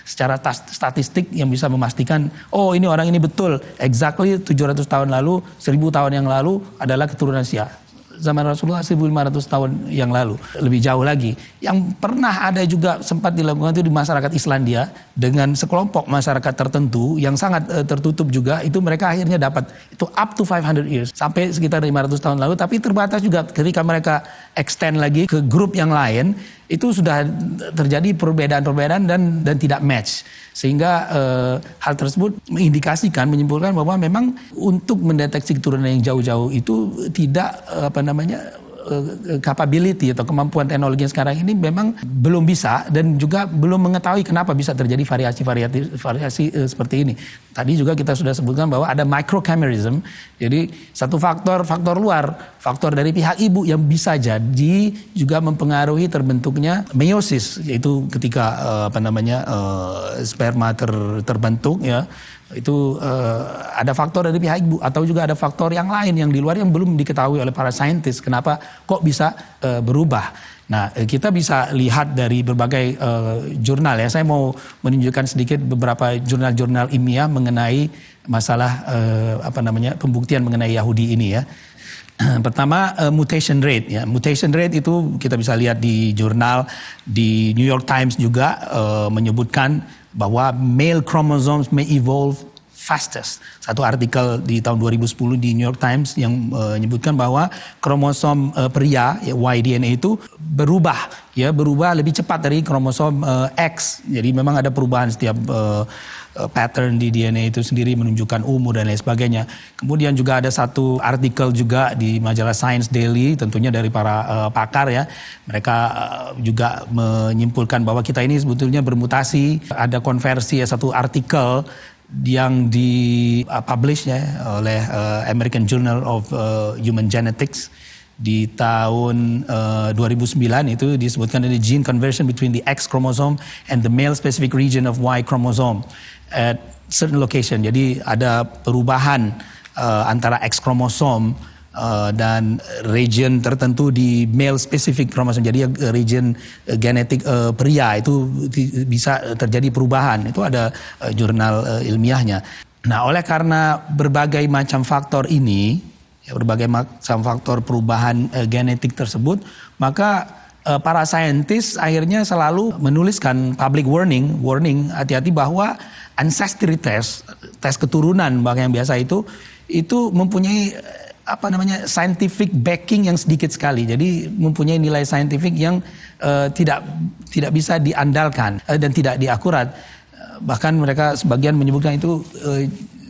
secara statistik yang bisa memastikan, oh ini orang ini betul, exactly 700 tahun lalu, 1000 tahun yang lalu adalah keturunan Sia. Zaman Rasulullah 1500 tahun yang lalu, lebih jauh lagi. Yang pernah ada juga sempat dilakukan itu di masyarakat Islandia dengan sekelompok masyarakat tertentu yang sangat tertutup juga. Itu mereka akhirnya dapat itu up to 500 years, sampai sekitar 500 tahun lalu. Tapi terbatas juga ketika mereka extend lagi ke grup yang lain, itu sudah terjadi perbedaan-perbedaan dan tidak match. Sehingga hal tersebut mengindikasikan, menyimpulkan bahwa memang untuk mendeteksi keturunan yang jauh-jauh itu tidak capability atau kemampuan teknologi yang sekarang ini memang belum bisa, dan juga belum mengetahui kenapa bisa terjadi variasi seperti ini. Tadi juga kita sudah sebutkan bahwa ada microchimerism, jadi satu faktor luar, faktor dari pihak ibu yang bisa jadi juga mempengaruhi terbentuknya meiosis, yaitu ketika sperma terbentuk ya. Itu ada faktor dari pihak ibu, atau juga ada faktor yang lain yang di luar yang belum diketahui oleh para saintis kenapa kok bisa berubah. Nah, kita bisa lihat dari berbagai jurnal ya. Saya mau menunjukkan sedikit beberapa jurnal-jurnal ilmiah mengenai masalah pembuktian mengenai Yahudi ini ya. Pertama, mutation rate ya. Mutation rate itu kita bisa lihat di jurnal, di New York Times juga menyebutkan bahwa male chromosomes may evolve fastest. Satu artikel di tahun 2010 di New York Times yang menyebutkan bahwa kromosom pria ya, YDNA itu berubah lebih cepat dari kromosom X. Jadi memang ada perubahan setiap pattern di DNA itu sendiri, menunjukkan umur dan lain sebagainya. Kemudian juga ada satu artikel juga di majalah Science Daily, tentunya dari para pakar ya. Mereka juga menyimpulkan bahwa kita ini sebetulnya bermutasi. Ada konversi ya, satu artikel yang dipublish ya oleh American Journal of Human Genetics di tahun 2009, itu disebutkan ada gene conversion between the X chromosome and the male specific region of Y chromosome at certain location. Jadi ada perubahan antara X chromosome dan region tertentu di male specific chromosome. Jadi region genetik pria itu bisa terjadi perubahan. Itu ada jurnal ilmiahnya. Nah, oleh karena berbagai macam faktor ini berbagai macam faktor perubahan genetik tersebut, maka para saintis akhirnya selalu menuliskan public warning hati-hati bahwa ancestry test keturunan bahkan yang biasa itu mempunyai scientific backing yang sedikit sekali. Jadi mempunyai nilai saintifik yang tidak bisa diandalkan dan tidak diakurat. Bahkan mereka sebagian menyebutkan itu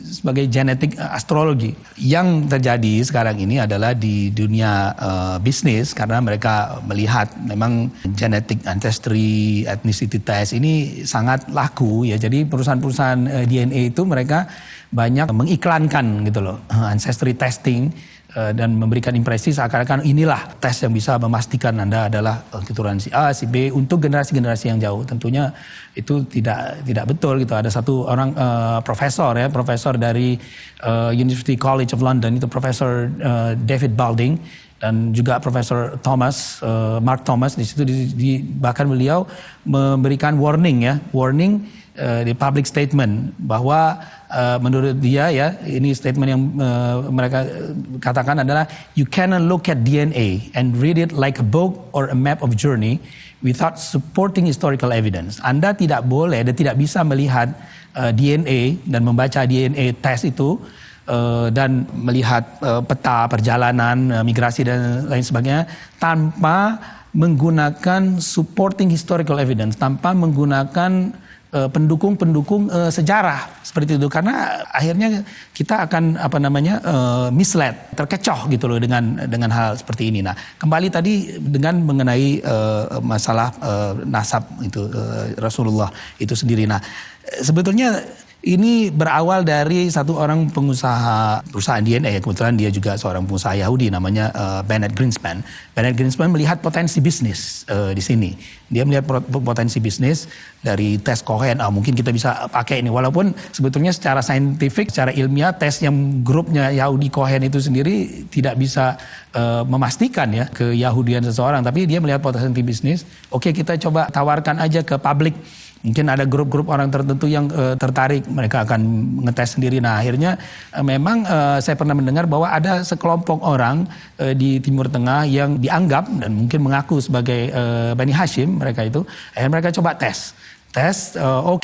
sebagai genetik astrologi. Yang terjadi sekarang ini adalah di dunia bisnis, karena mereka melihat memang genetic ancestry ethnicity test ini sangat laku ya. Jadi perusahaan-perusahaan DNA itu mereka banyak mengiklankan gitu loh ancestry testing dan memberikan impresi seakan-akan inilah tes yang bisa memastikan Anda adalah keturunan si A, si B untuk generasi-generasi yang jauh. Tentunya itu tidak betul gitu. Ada satu orang profesor dari University College of London, itu Profesor David Balding, dan juga Profesor Mark Thomas di situ bahkan beliau memberikan warning di public statement bahwa menurut dia ya, ini statement yang mereka katakan adalah you cannot look at DNA and read it like a book or a map of journey without supporting historical evidence. Anda tidak boleh dan tidak bisa melihat DNA dan membaca DNA test itu dan melihat peta perjalanan migrasi dan lain sebagainya tanpa menggunakan supporting historical evidence, tanpa menggunakan pendukung sejarah seperti itu, karena akhirnya kita akan misled, terkecoh gitu loh dengan hal seperti ini. Nah, kembali tadi dengan mengenai masalah nasab itu Rasulullah itu sendiri. Nah, sebetulnya ini berawal dari satu orang pengusaha perusahaan DNA ya, kebetulan dia juga seorang pengusaha Yahudi namanya Bennett Greenspan. Bennett Greenspan melihat potensi bisnis di sini. Dia melihat potensi bisnis dari tes Cohen. Mungkin kita bisa pakai ini, walaupun sebetulnya secara saintifik, secara ilmiah tes yang grupnya Yahudi Cohen itu sendiri tidak bisa memastikan ya keyahudian seseorang. Tapi dia melihat potensi bisnis. Oke, kita coba tawarkan aja ke publik. Mungkin ada grup-grup orang tertentu yang tertarik, mereka akan ngetes sendiri. Nah, akhirnya memang saya pernah mendengar bahwa ada sekelompok orang di Timur Tengah yang dianggap dan mungkin mengaku sebagai Bani Hashim, mereka itu. Akhirnya mereka coba tes,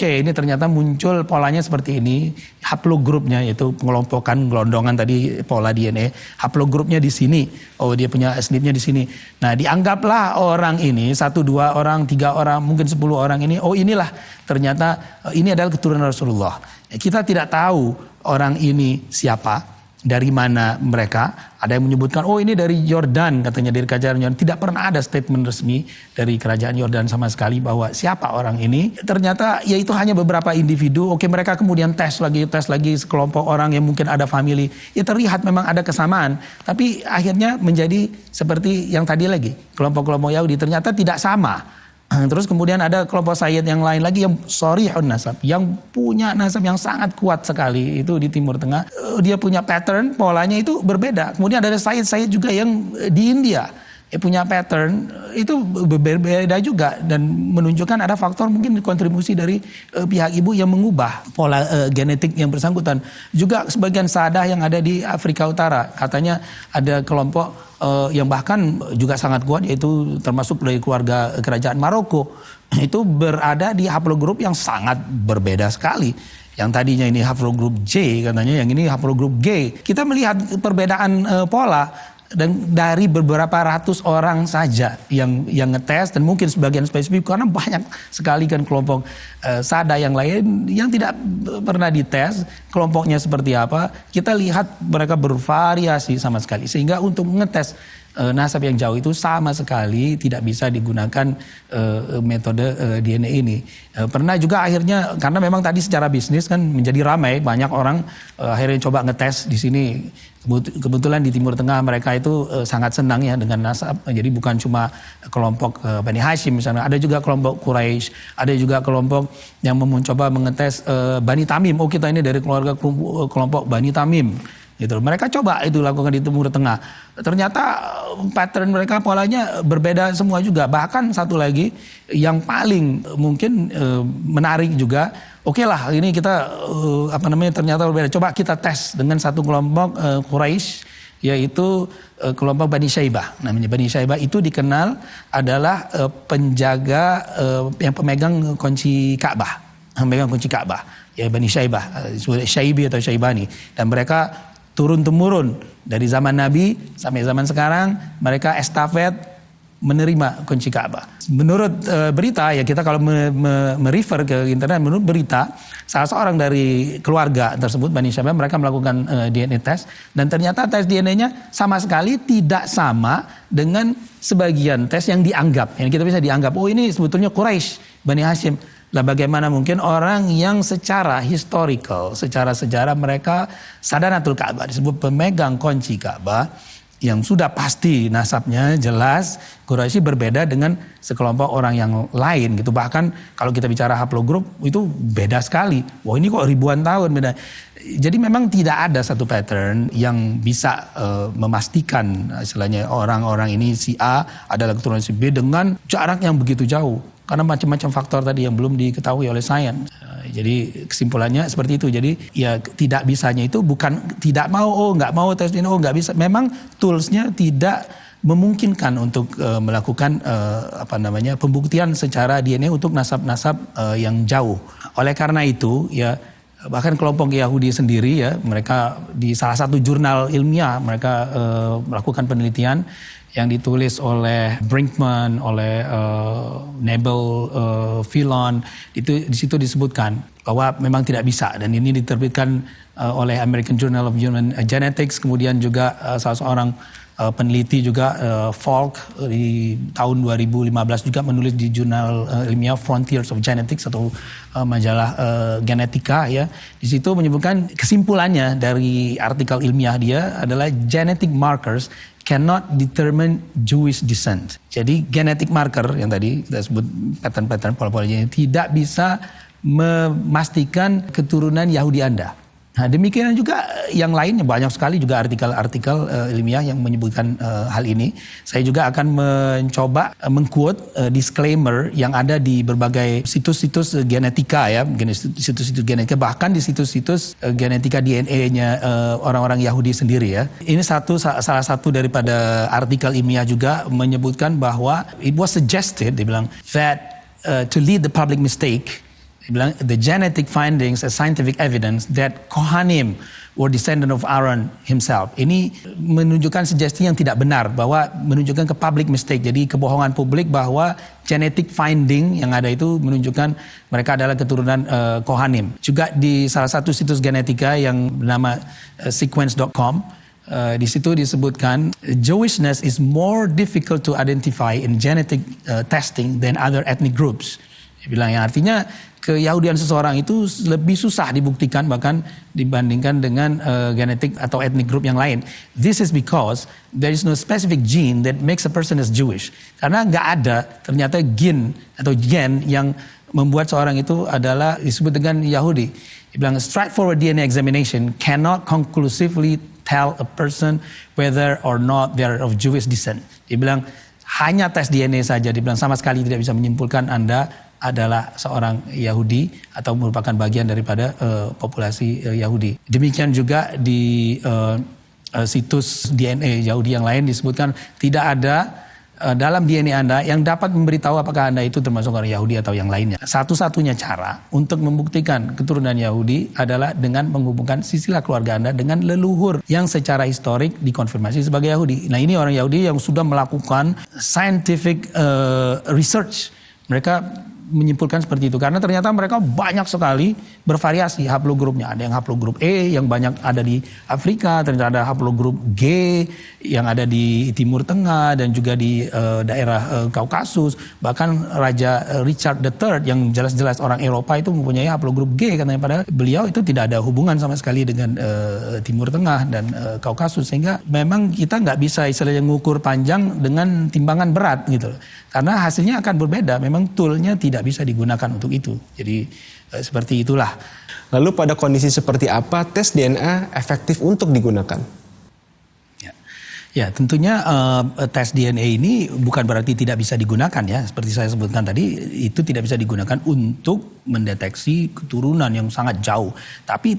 ini ternyata muncul polanya seperti ini. Haplogrupnya, yaitu pengelompokan gelondongan tadi pola DNA, haplogrupnya di sini. Dia punya SNP-nya di sini. Nah, dianggaplah orang ini 1, 2 orang, 3 orang, mungkin 10 orang ini, inilah ternyata ini adalah keturunan Rasulullah. Kita tidak tahu orang ini siapa, dari mana mereka. Ada yang menyebutkan, ini dari Yordan, katanya dari kerajaan Yordan. Tidak pernah ada statement resmi dari kerajaan Yordan sama sekali bahwa siapa orang ini. Ternyata ya itu hanya beberapa individu. Oke, mereka kemudian tes lagi sekelompok orang yang mungkin ada family. Ya terlihat memang ada kesamaan. Tapi akhirnya menjadi seperti yang tadi lagi. Kelompok-kelompok Yahudi ternyata tidak sama. Terus kemudian ada kelompok Sayyid yang lain lagi yang shorihun nasab, yang punya nasab yang sangat kuat sekali itu di Timur Tengah. Dia punya pattern, polanya itu berbeda. Kemudian ada Sayyid juga yang di India punya pattern itu berbeda juga, dan menunjukkan ada faktor mungkin kontribusi dari pihak ibu yang mengubah pola genetik yang bersangkutan. Juga sebagian Sadah yang ada di Afrika Utara, katanya ada kelompok yang bahkan juga sangat kuat, yaitu termasuk dari keluarga kerajaan Maroko, itu berada di haplogrup yang sangat berbeda sekali. Yang tadinya ini haplogrup J katanya, yang ini haplogrup G. Kita melihat perbedaan pola. Dan dari beberapa ratus orang saja yang ngetes, dan mungkin sebagian spesifik karena banyak sekali kan kelompok Sada yang lain yang tidak pernah dites kelompoknya seperti apa. Kita lihat mereka bervariasi sama sekali, sehingga untuk ngetes nasab yang jauh itu sama sekali tidak bisa digunakan metode DNA ini. Pernah juga akhirnya, karena memang tadi secara bisnis kan menjadi ramai, banyak orang akhirnya coba ngetes di sini. Kebetulan di Timur Tengah mereka itu sangat senang ya dengan nasab. Jadi bukan cuma kelompok Bani Hashim misalnya, ada juga kelompok Quraisy, ada juga kelompok yang mencoba mengetes Bani Tamim. Kita ini dari kelompok Bani Tamim. Gitu. Mereka coba itu lakukan di Timur Tengah. Ternyata pattern mereka polanya berbeda semua juga. Bahkan satu lagi yang paling mungkin menarik juga. Ini kita ternyata berbeda. Coba kita tes dengan satu kelompok Quraisy yaitu kelompok Bani Syaibah. Namanya Bani Syaibah itu dikenal adalah penjaga yang pemegang kunci Ka'bah. Pemegang kunci Ka'bah. Ya Bani Syaibah, Syaibi atau Syaibani. Dan mereka turun-temurun dari zaman Nabi sampai zaman sekarang, mereka estafet menerima kunci Ka'bah. Menurut berita, ya kita kalau merefer ke internet, menurut berita, salah seorang dari keluarga tersebut, Bani Syaibah, mereka melakukan DNA test, dan ternyata tes DNA-nya sama sekali tidak sama dengan sebagian tes yang dianggap. Yang kita bisa dianggap, oh ini sebetulnya Quraisy, Bani Hashim. Lah bagaimana mungkin orang yang secara historical, secara sejarah mereka Sadanatul Ka'bah, disebut pemegang kunci Ka'bah, yang sudah pasti nasabnya jelas Quraisy berbeda dengan sekelompok orang yang lain gitu. Bahkan kalau kita bicara haplogroup itu beda sekali. Wah ini kok ribuan tahun beda. Jadi memang tidak ada satu pattern yang bisa memastikan istilahnya orang-orang ini si A adalah keturunan si B dengan jarak yang begitu jauh. Karena macam-macam faktor tadi yang belum diketahui oleh sains. Jadi kesimpulannya seperti itu. Jadi ya tidak bisanya itu bukan tidak mau, nggak mau tes DNA, nggak bisa. Memang toolsnya tidak memungkinkan untuk melakukan pembuktian secara DNA untuk nasab-nasab yang jauh. Oleh karena itu ya bahkan kelompok Yahudi sendiri ya mereka di salah satu jurnal ilmiah mereka melakukan penelitian yang ditulis oleh Brinkman, oleh Nebel, Philon, itu di situ disebutkan bahwa memang tidak bisa, dan ini diterbitkan oleh American Journal of Human Genetics, kemudian juga salah seorang peneliti juga Falk di tahun 2015 juga menulis di jurnal ilmiah Frontiers of Genetics atau majalah genetika ya. Di situ menyebutkan kesimpulannya dari artikel ilmiah dia adalah genetic markers cannot determine Jewish descent. Jadi genetic marker yang tadi kita sebut pattern-pattern pola-polanya tidak bisa memastikan keturunan Yahudi Anda. Nah demikian juga yang lainnya, banyak sekali juga artikel-artikel ilmiah yang menyebutkan hal ini. Saya juga akan mencoba mengquote disclaimer yang ada di berbagai situs-situs genetika ya, situs-situs genetika, bahkan di situs-situs genetika DNA-nya orang-orang Yahudi sendiri ya. Ini salah satu daripada artikel ilmiah juga menyebutkan bahwa it was suggested, dia bilang that to lead the public mistake, the genetic findings as scientific evidence that Kohanim were descendant of Aaron himself. Ini menunjukkan sugesti yang tidak benar, bahwa menunjukkan ke public mistake. Jadi kebohongan publik bahwa genetic finding yang ada itu menunjukkan mereka adalah keturunan Kohanim. Juga di salah satu situs genetika yang bernama sequence.com, di situ disebutkan Jewishness is more difficult to identify in genetic testing than other ethnic groups. Dia bilang yang artinya keyahudian seseorang itu lebih susah dibuktikan bahkan dibandingkan dengan genetik atau ethnic group yang lain. This is because there is no specific gene that makes a person as Jewish. Karena nggak ada ternyata gen yang membuat seorang itu adalah disebut dengan Yahudi. Dia bilang straightforward DNA examination cannot conclusively tell a person whether or not they are of Jewish descent. Dia bilang hanya tes DNA saja, dia bilang sama sekali tidak bisa menyimpulkan Anda adalah seorang Yahudi atau merupakan bagian daripada populasi Yahudi. Demikian juga di situs DNA Yahudi yang lain disebutkan tidak ada dalam DNA Anda yang dapat memberitahu apakah Anda itu termasuk orang Yahudi atau yang lainnya. Satu-satunya cara untuk membuktikan keturunan Yahudi adalah dengan menghubungkan silsilah keluarga Anda dengan leluhur yang secara historik dikonfirmasi sebagai Yahudi. Nah ini orang Yahudi yang sudah melakukan scientific research. Mereka menyimpulkan seperti itu karena ternyata mereka banyak sekali bervariasi haplogrupnya. Ada yang haplogrup E yang banyak ada di Afrika, ternyata ada haplogrup G yang ada di Timur Tengah dan juga di daerah Kaukasus. Bahkan Raja Richard III yang jelas-jelas orang Eropa itu mempunyai haplogrup G katanya, padahal beliau itu tidak ada hubungan sama sekali dengan Timur Tengah dan Kaukasus, sehingga memang kita nggak bisa istilahnya ngukur panjang dengan timbangan berat gitu. Karena hasilnya akan berbeda, memang toolnya tidak bisa digunakan untuk itu. Jadi seperti itulah. Lalu pada kondisi seperti apa tes DNA efektif untuk digunakan? Ya, tentunya tes DNA ini bukan berarti tidak bisa digunakan ya. Seperti saya sebutkan tadi, itu tidak bisa digunakan untuk mendeteksi keturunan yang sangat jauh. Tapi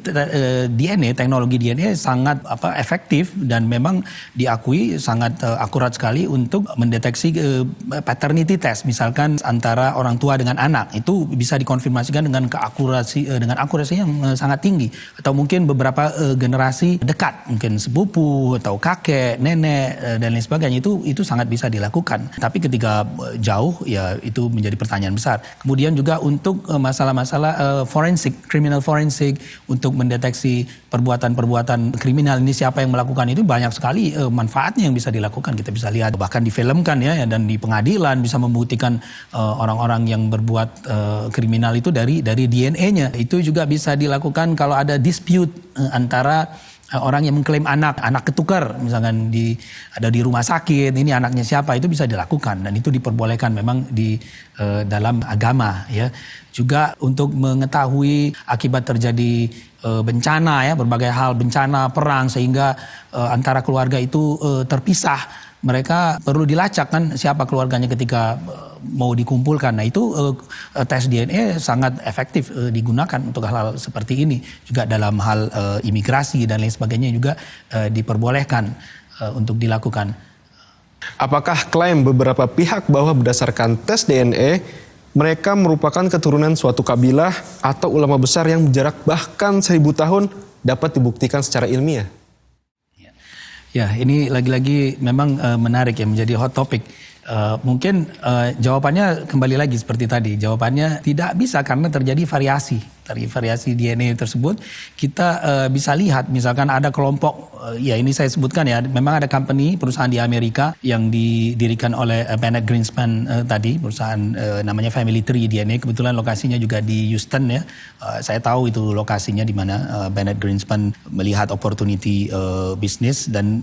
DNA, teknologi DNA sangat efektif dan memang diakui sangat akurat sekali untuk mendeteksi paternity test. Misalkan antara orang tua dengan anak, itu bisa dikonfirmasikan dengan akurasi yang sangat tinggi. Atau mungkin beberapa generasi dekat, mungkin sepupu atau kakek, nenek, dan lain sebagainya, itu sangat bisa dilakukan. Tapi ketika jauh ya itu menjadi pertanyaan besar. Kemudian juga untuk masalah-masalah forensik, criminal forensik, untuk mendeteksi perbuatan-perbuatan kriminal ini siapa yang melakukan, itu banyak sekali manfaatnya yang bisa dilakukan. Kita bisa lihat bahkan difilmkan ya, dan di pengadilan bisa membuktikan orang-orang yang berbuat kriminal itu dari DNA-nya. Itu juga bisa dilakukan kalau ada dispute antara orang yang mengklaim anak ketukar, misalkan ada di rumah sakit, ini anaknya siapa, itu bisa dilakukan dan itu diperbolehkan memang di dalam agama ya. Juga untuk mengetahui akibat terjadi bencana ya, berbagai hal, bencana, perang, sehingga antara keluarga itu terpisah. Mereka perlu dilacak kan siapa keluarganya ketika mau dikumpulkan. Nah itu tes DNA sangat efektif digunakan untuk hal-hal seperti ini. Juga dalam hal imigrasi dan lain sebagainya juga diperbolehkan untuk dilakukan. Apakah klaim beberapa pihak bahwa berdasarkan tes DNA mereka merupakan keturunan suatu kabilah atau ulama besar yang berjarak bahkan 1000 tahun dapat dibuktikan secara ilmiah? Ya, ini lagi-lagi memang menarik ya, menjadi hot topic. Mungkin jawabannya kembali lagi seperti tadi. Jawabannya tidak bisa karena terjadi variasi. Dari variasi DNA tersebut kita bisa lihat misalkan ada kelompok, ya ini saya sebutkan ya, memang ada company, perusahaan di Amerika yang didirikan oleh Bennett Greenspan tadi, perusahaan namanya Family Tree DNA, kebetulan lokasinya juga di Houston ya. Saya tahu itu lokasinya di mana Bennett Greenspan melihat opportunity bisnis dan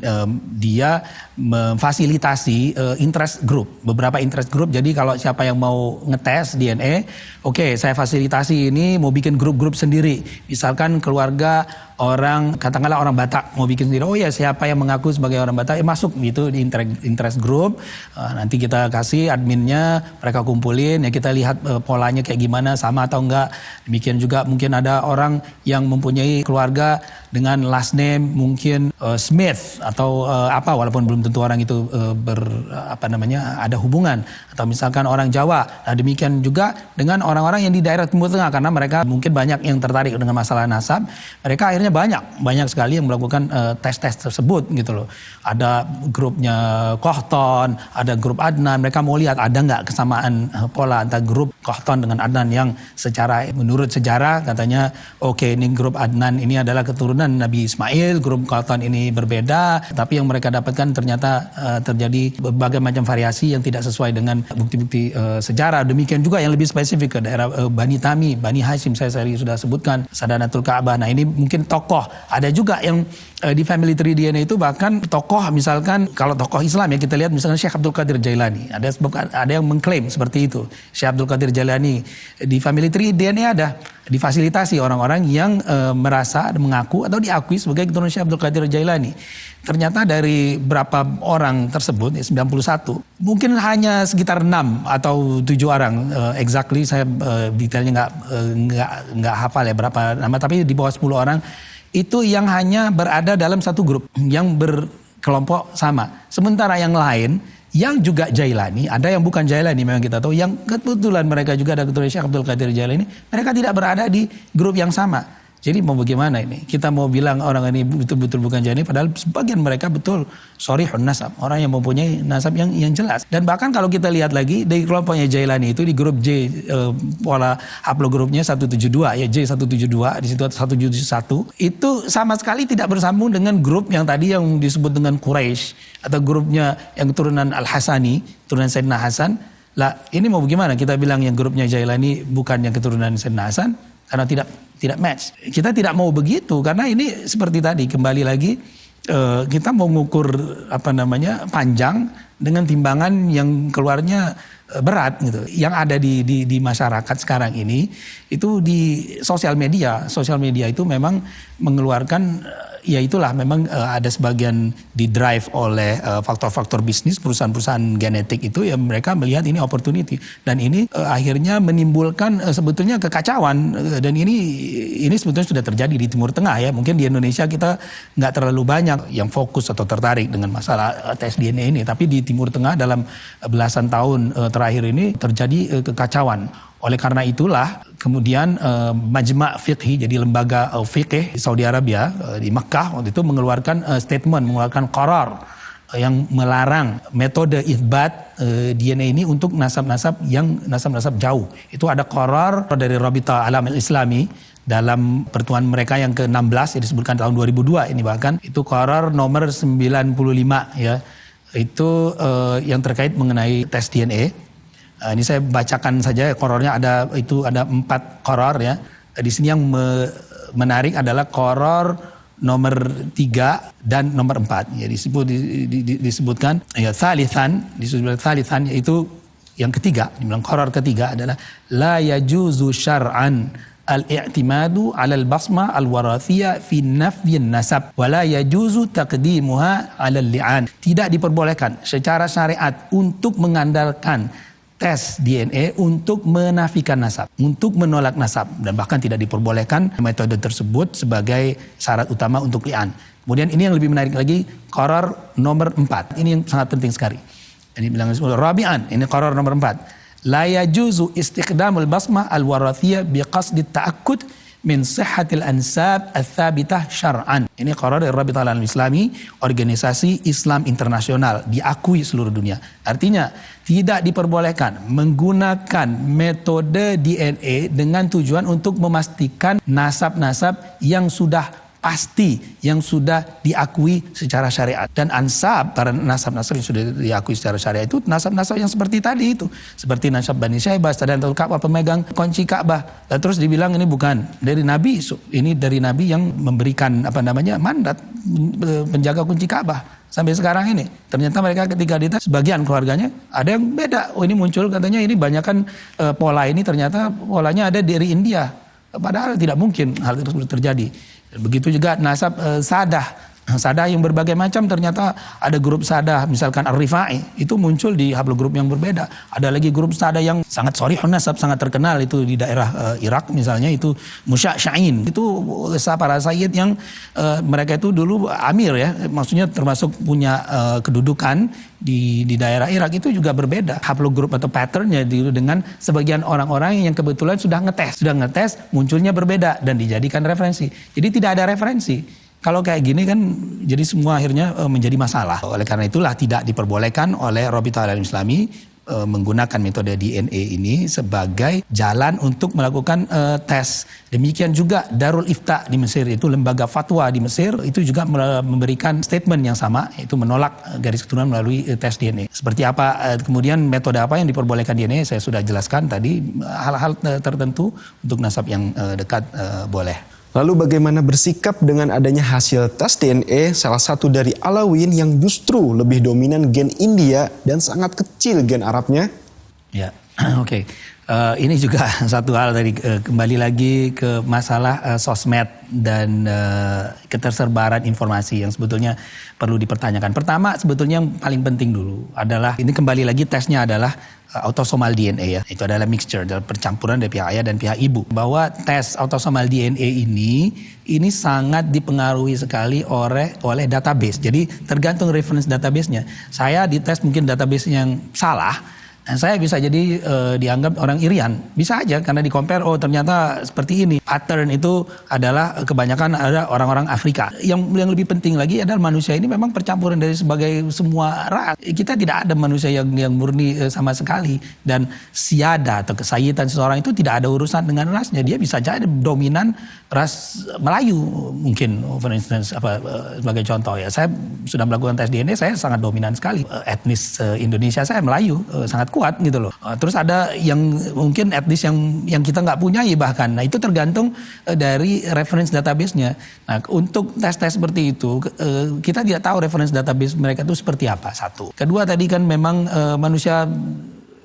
dia memfasilitasi interest group, beberapa interest group. Jadi kalau siapa yang mau ngetes DNA, oke, saya fasilitasi ini, mau bikin grup-grup sendiri. Misalkan keluarga orang, katakanlah orang Batak mau bikin sendiri. Oh ya, siapa yang mengaku sebagai orang Batak, masuk gitu di interest group. Nanti kita kasih adminnya, mereka kumpulin, ya kita lihat polanya kayak gimana, sama atau enggak. Demikian juga mungkin ada orang yang mempunyai keluarga dengan last name mungkin Smith atau walaupun belum tentu orang itu ada hubungan, atau misalkan orang Jawa. Nah demikian juga dengan orang-orang yang di daerah Timur Tengah, karena mereka mungkin banyak yang tertarik dengan masalah nasab. Mereka akhirnya banyak sekali yang melakukan tes-tes tersebut gitu loh. Ada grupnya Kohton, ada grup Adnan. Mereka mau lihat ada nggak kesamaan pola antara grup Kohton dengan Adnan yang secara menurut sejarah katanya oke, ini grup Adnan ini adalah keturunan Nabi Ismail, grup Kohton ini berbeda. Tapi yang mereka dapatkan ternyata terjadi berbagai macam variasi yang tidak sesuai dengan bukti-bukti sejarah. Demikian juga yang lebih spesifik ke daerah Bani Tami, Bani Hashim, saya sudah sebutkan, Sadanatul Ka'bah. Nah ini mungkin tokoh. Ada juga yang di Family Tree DNA itu bahkan tokoh, misalkan kalau tokoh Islam ya kita lihat misalkan Syekh Abdul Qadir Jailani. Ada yang mengklaim seperti itu. Syekh Abdul Qadir Jailani di Family Tree DNA ada, difasilitasi orang-orang yang merasa, mengaku atau diakui sebagai keturunan Syekh Abdul Qadir Jailani. Ternyata dari berapa orang tersebut, 91, mungkin hanya sekitar 6 atau 7 orang, exactly saya detailnya nggak hafal ya berapa nama, tapi di bawah 10 orang itu yang hanya berada dalam satu grup yang berkelompok sama. Sementara yang lain yang juga Jailani, ada yang bukan Jailani memang kita tahu, yang kebetulan mereka juga ada keturunan Syekh Abdul Qadir Jailani, mereka tidak berada di grup yang sama. Jadi mau bagaimana ini? Kita mau bilang orang ini betul-betul bukan Jailani, padahal sebagian mereka betul shorihun nasab, orang yang mempunyai nasab yang jelas. Dan bahkan kalau kita lihat lagi dari kelompoknya Jailani itu di grup J, pola haplogrupnya 172 ya, J172, di situ 171, itu sama sekali tidak bersambung dengan grup yang tadi yang disebut dengan Quraisy atau grupnya yang keturunan Al-Hasani, turunan Sayyidina Hasan. Lah ini mau bagaimana? Kita bilang yang grupnya Jailani bukan yang keturunan Sayyidina Hasan karena tidak match. Kita tidak mau begitu karena ini seperti tadi, kembali lagi kita mau mengukur panjang dengan timbangan yang keluarnya berat gitu. Yang ada di masyarakat sekarang ini itu di sosial media. Sosial media itu memang mengeluarkan ya itulah memang ada sebagian di drive oleh faktor-faktor bisnis perusahaan-perusahaan genetik itu ya mereka melihat ini opportunity dan ini akhirnya menimbulkan sebetulnya kekacauan dan ini sebetulnya sudah terjadi di Timur Tengah ya. Mungkin di Indonesia kita nggak terlalu banyak yang fokus atau tertarik dengan masalah tes DNA ini, tapi di Timur Tengah dalam belasan tahun terakhir ini terjadi kekacauan. Oleh karena itulah kemudian Majma' Fiqhi, jadi lembaga fiqh di Saudi Arabia, di Mekah waktu itu mengeluarkan statement, mengeluarkan qarar yang melarang metode itsbat DNA ini untuk nasab-nasab yang nasab-nasab jauh. Itu ada qarar dari Rabita Alam Islami dalam pertemuan mereka yang ke-16 yang disebutkan tahun 2002 ini, bahkan itu qarar nomor 95 ya. Itu yang terkait mengenai tes DNA. Ini saya bacakan saja qorarnya, ada 4 qarar ya. Di sini yang menarik adalah qarar nomor 3 dan nomor 4. Ya disebutkan ya thalithan, yaitu yang ketiga, dibilang qarar ketiga adalah la yajuzu syar'an al-i'timadu 'ala al-basma al-warathiyah fi nafyin nasab wa la yajuzu taqdimuha 'ala al-li'an. Tidak diperbolehkan secara syariat untuk mengandalkan tes DNA untuk menafikan nasab, untuk menolak nasab, dan bahkan tidak diperbolehkan metode tersebut sebagai syarat utama untuk li'an. Kemudian ini yang lebih menarik lagi, qarar nomor 4. Ini yang sangat penting sekali. Ini bilang Rabi'an, ini qarar nomor 4. La yajuzu istiqdamul basmah al-warathiyah biqasdi ta'akkud min sihhatil ansab ats-tsabitah syar'an. Ini qarar dari Rabita Alam Islami, organisasi Islam internasional, diakui seluruh dunia. Artinya tidak diperbolehkan menggunakan metode DNA dengan tujuan untuk memastikan nasab-nasab yang sudah pasti, yang sudah diakui secara syariat. Dan ansab, para nasab-nasab yang sudah diakui secara syariat itu nasab-nasab yang seperti tadi itu. Seperti nasab Bani Syaibah, Sadanatul Ka'bah, pemegang kunci Ka'bah. Dan terus dibilang ini bukan dari Nabi, ini dari Nabi yang memberikan mandat penjaga kunci Ka'bah. Sampai sekarang ini, ternyata mereka ketika dites, sebagian keluarganya ada yang beda. Oh ini muncul katanya ini banyakkan pola ini ternyata polanya ada dari India. Padahal tidak mungkin hal tersebut terjadi. Begitu juga nasab sadah. Sadah yang berbagai macam, ternyata ada grup sadah, misalkan Ar-Rifai, itu muncul di haplogrup yang berbeda. Ada lagi grup sadah yang sangat shorihun nasab, sangat terkenal itu di daerah Irak misalnya, itu Musya'in. Itu para sayyid yang mereka itu dulu amir ya, maksudnya termasuk punya kedudukan di daerah Irak, itu juga berbeda haplogrup atau patternnya dengan sebagian orang-orang yang kebetulan sudah ngetes munculnya berbeda dan dijadikan referensi. Jadi tidak ada referensi. Kalau kayak gini kan jadi semua akhirnya menjadi masalah. Oleh karena itulah tidak diperbolehkan oleh Rabita Alam Islami menggunakan metode DNA ini sebagai jalan untuk melakukan tes. Demikian juga Darul Ifta di Mesir, itu lembaga fatwa di Mesir, itu juga memberikan statement yang sama, yaitu menolak garis keturunan melalui tes DNA. Seperti apa kemudian metode apa yang diperbolehkan DNA, saya sudah jelaskan tadi. Hal-hal tertentu untuk nasab yang dekat boleh. Lalu bagaimana bersikap dengan adanya hasil tes DNA salah satu dari Alawiyyin yang justru lebih dominan gen India dan sangat kecil gen Arabnya? Ya, oke. Ini juga satu hal tadi, kembali lagi ke masalah sosmed dan ketersebaran informasi yang sebetulnya perlu dipertanyakan. Pertama, sebetulnya yang paling penting dulu adalah, ini kembali lagi tesnya adalah autosomal DNA ya. Itu adalah mixture, adalah percampuran dari pihak ayah dan pihak ibu. Bahwa tes autosomal DNA ini sangat dipengaruhi sekali oleh database. Jadi tergantung reference database-nya. Saya dites mungkin database yang salah, dan saya bisa jadi dianggap orang Irian. Bisa aja karena di-compare, oh ternyata seperti ini. Pattern itu adalah kebanyakan ada orang-orang Afrika. Yang lebih penting lagi adalah manusia ini memang percampuran dari sebagai semua ras. Kita tidak ada manusia yang murni sama sekali. Dan siada atau kesayitan seseorang itu tidak ada urusan dengan rasnya. Dia bisa jadi dominan ras Melayu mungkin, for instance, sebagai contoh ya. Saya sudah melakukan tes DNA, saya sangat dominan sekali. Etnis Indonesia saya Melayu, sangat kuat gitu loh. Terus ada yang mungkin etnis yang kita nggak punyai bahkan. Nah itu tergantung dari reference database-nya. Nah untuk tes-tes seperti itu kita tidak tahu reference database mereka itu seperti apa, satu. Kedua tadi kan memang manusia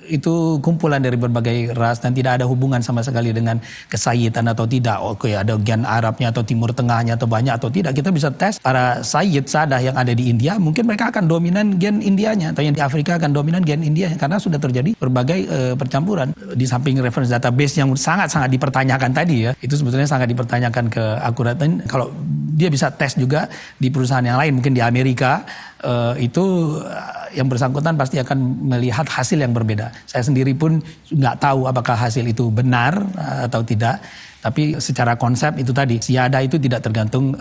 itu kumpulan dari berbagai ras dan tidak ada hubungan sama sekali dengan kesayidan atau tidak. Oke, ada gen Arabnya atau Timur Tengahnya atau banyak atau tidak. Kita bisa tes para sayyid sadah yang ada di India, mungkin mereka akan dominan gen Indianya, atau yang di Afrika akan dominan gen Indianya, karena sudah terjadi berbagai percampuran. Di samping reference database yang sangat-sangat dipertanyakan tadi ya, itu sebetulnya sangat dipertanyakan keakuratan. Kalau dia bisa tes juga di perusahaan yang lain, mungkin di Amerika, itu yang bersangkutan pasti akan melihat hasil yang berbeda. Saya sendiri pun nggak tahu apakah hasil itu benar atau tidak. Tapi secara konsep itu tadi, siada itu tidak tergantung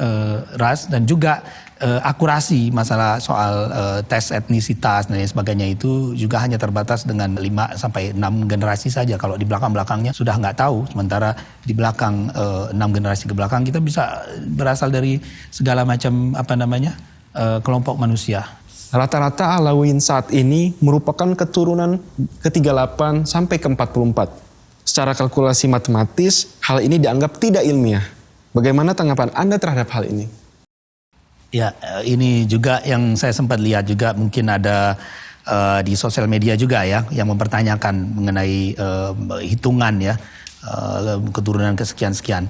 ras, dan juga akurasi masalah soal tes etnisitas dan lain sebagainya itu juga hanya terbatas dengan 5 sampai 6 generasi saja. Kalau di belakang-belakangnya sudah nggak tahu. Sementara di belakang 6 generasi ke belakang kita bisa berasal dari segala macam kelompok manusia. Rata-rata Alawiyyin saat ini merupakan keturunan ke-38 sampai ke-44. Secara kalkulasi matematis, hal ini dianggap tidak ilmiah. Bagaimana tanggapan Anda terhadap hal ini? Ya, ini juga yang saya sempat lihat juga, mungkin ada di sosial media juga ya, yang mempertanyakan mengenai hitungan ya, keturunan kesekian-sekian.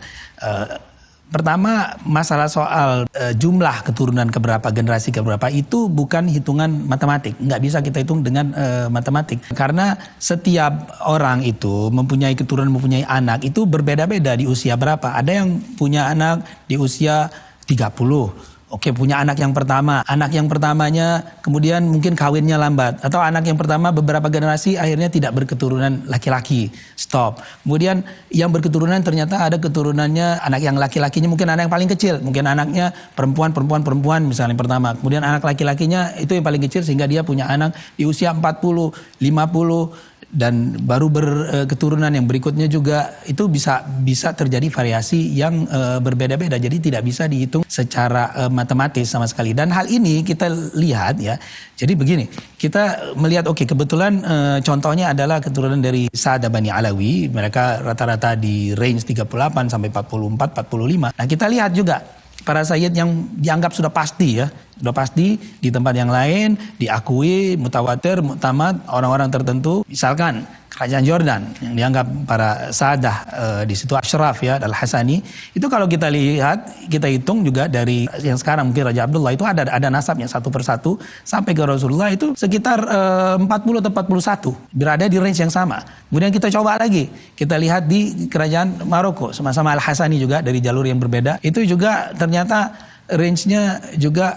Pertama, masalah soal jumlah keturunan keberapa, generasi keberapa, itu bukan hitungan matematik. Nggak bisa kita hitung dengan matematik. Karena setiap orang itu mempunyai keturunan, mempunyai anak, itu berbeda-beda di usia berapa. Ada yang punya anak di usia 30. Oke, punya anak yang pertama. Anak yang pertamanya kemudian mungkin kawinnya lambat. Atau anak yang pertama beberapa generasi akhirnya tidak berketurunan laki-laki. Stop. Kemudian yang berketurunan ternyata ada keturunannya, anak yang laki-lakinya mungkin anak yang paling kecil. Mungkin anaknya perempuan misalnya yang pertama. Kemudian anak laki-lakinya itu yang paling kecil sehingga dia punya anak di usia 40, 50. Dan baru berketurunan yang berikutnya juga itu bisa terjadi variasi yang berbeda-beda. Jadi tidak bisa dihitung secara matematis sama sekali. Dan hal ini kita lihat ya. Jadi begini, kita melihat kebetulan contohnya adalah keturunan dari Sadah Bani Alawi. Mereka rata-rata di range 38 sampai 44, 45. Nah, kita lihat juga para sayyid yang dianggap sudah pasti ya, sudah pasti di tempat yang lain diakui mutawatir, muktamad, orang-orang tertentu, misalkan kerajaan Jordan yang dianggap para sadah di situ Ashraf ya, Al-Hasani, itu kalau kita lihat, kita hitung juga dari yang sekarang mungkin Raja Abdullah itu ada nasabnya satu persatu sampai ke Rasulullah itu sekitar 40 atau 41, berada di range yang sama. Kemudian kita coba lagi, kita lihat di kerajaan Maroko sama-sama Al-Hasani juga dari jalur yang berbeda, itu juga ternyata range-nya juga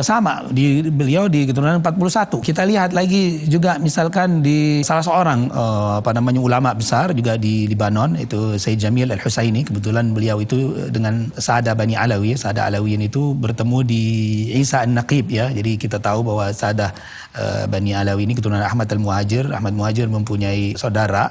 sama, beliau di keturunan 41. Kita lihat lagi juga misalkan di salah seorang ulama besar juga di Libanon, itu Sayyid Jamil Al-Husaini. Kebetulan beliau itu dengan Sadah Bani Alawi, Sadah Alawiyyin itu bertemu di Isa An-Naqib ya. Jadi kita tahu bahwa Sadah Bani Alawi ini keturunan Ahmad Al-Muhajir. Ahmad Muhajir mempunyai saudara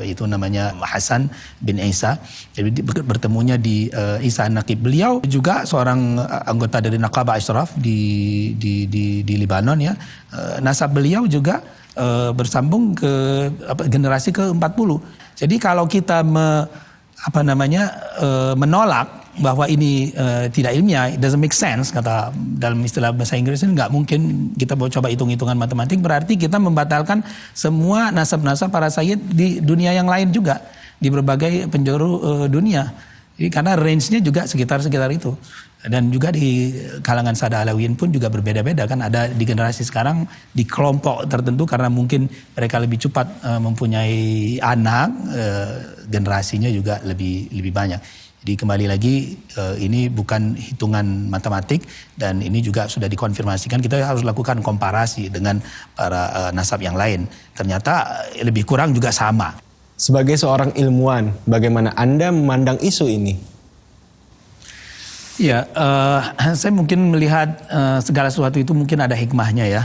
itu namanya Hasan bin Isa. Jadi bertemunya di Isa An-Naqib. Beliau juga seorang anggota dari Naqabah Ashraf di Libanon ya. Nasab beliau juga bersambung ke generasi ke-40. Jadi kalau kita menolak bahwa ini tidak ilmiah, it doesn't make sense, kata dalam istilah bahasa Inggris ini, nggak mungkin kita coba hitung-hitungan matematik, berarti kita membatalkan semua nasab-nasab para sayyid di dunia yang lain juga, di berbagai penjuru dunia. Jadi karena range-nya juga sekitar itu. Dan juga di kalangan Sadah Alawiyyin pun juga berbeda-beda kan, ada di generasi sekarang di kelompok tertentu karena mungkin mereka lebih cepat mempunyai anak, generasinya juga lebih banyak. Jadi kembali lagi ini bukan hitungan matematik dan ini juga sudah dikonfirmasikan, kita harus lakukan komparasi dengan para nasab yang lain. Ternyata lebih kurang juga sama. Sebagai seorang ilmuwan, bagaimana Anda memandang isu ini? Ya, saya mungkin melihat segala sesuatu itu mungkin ada hikmahnya ya.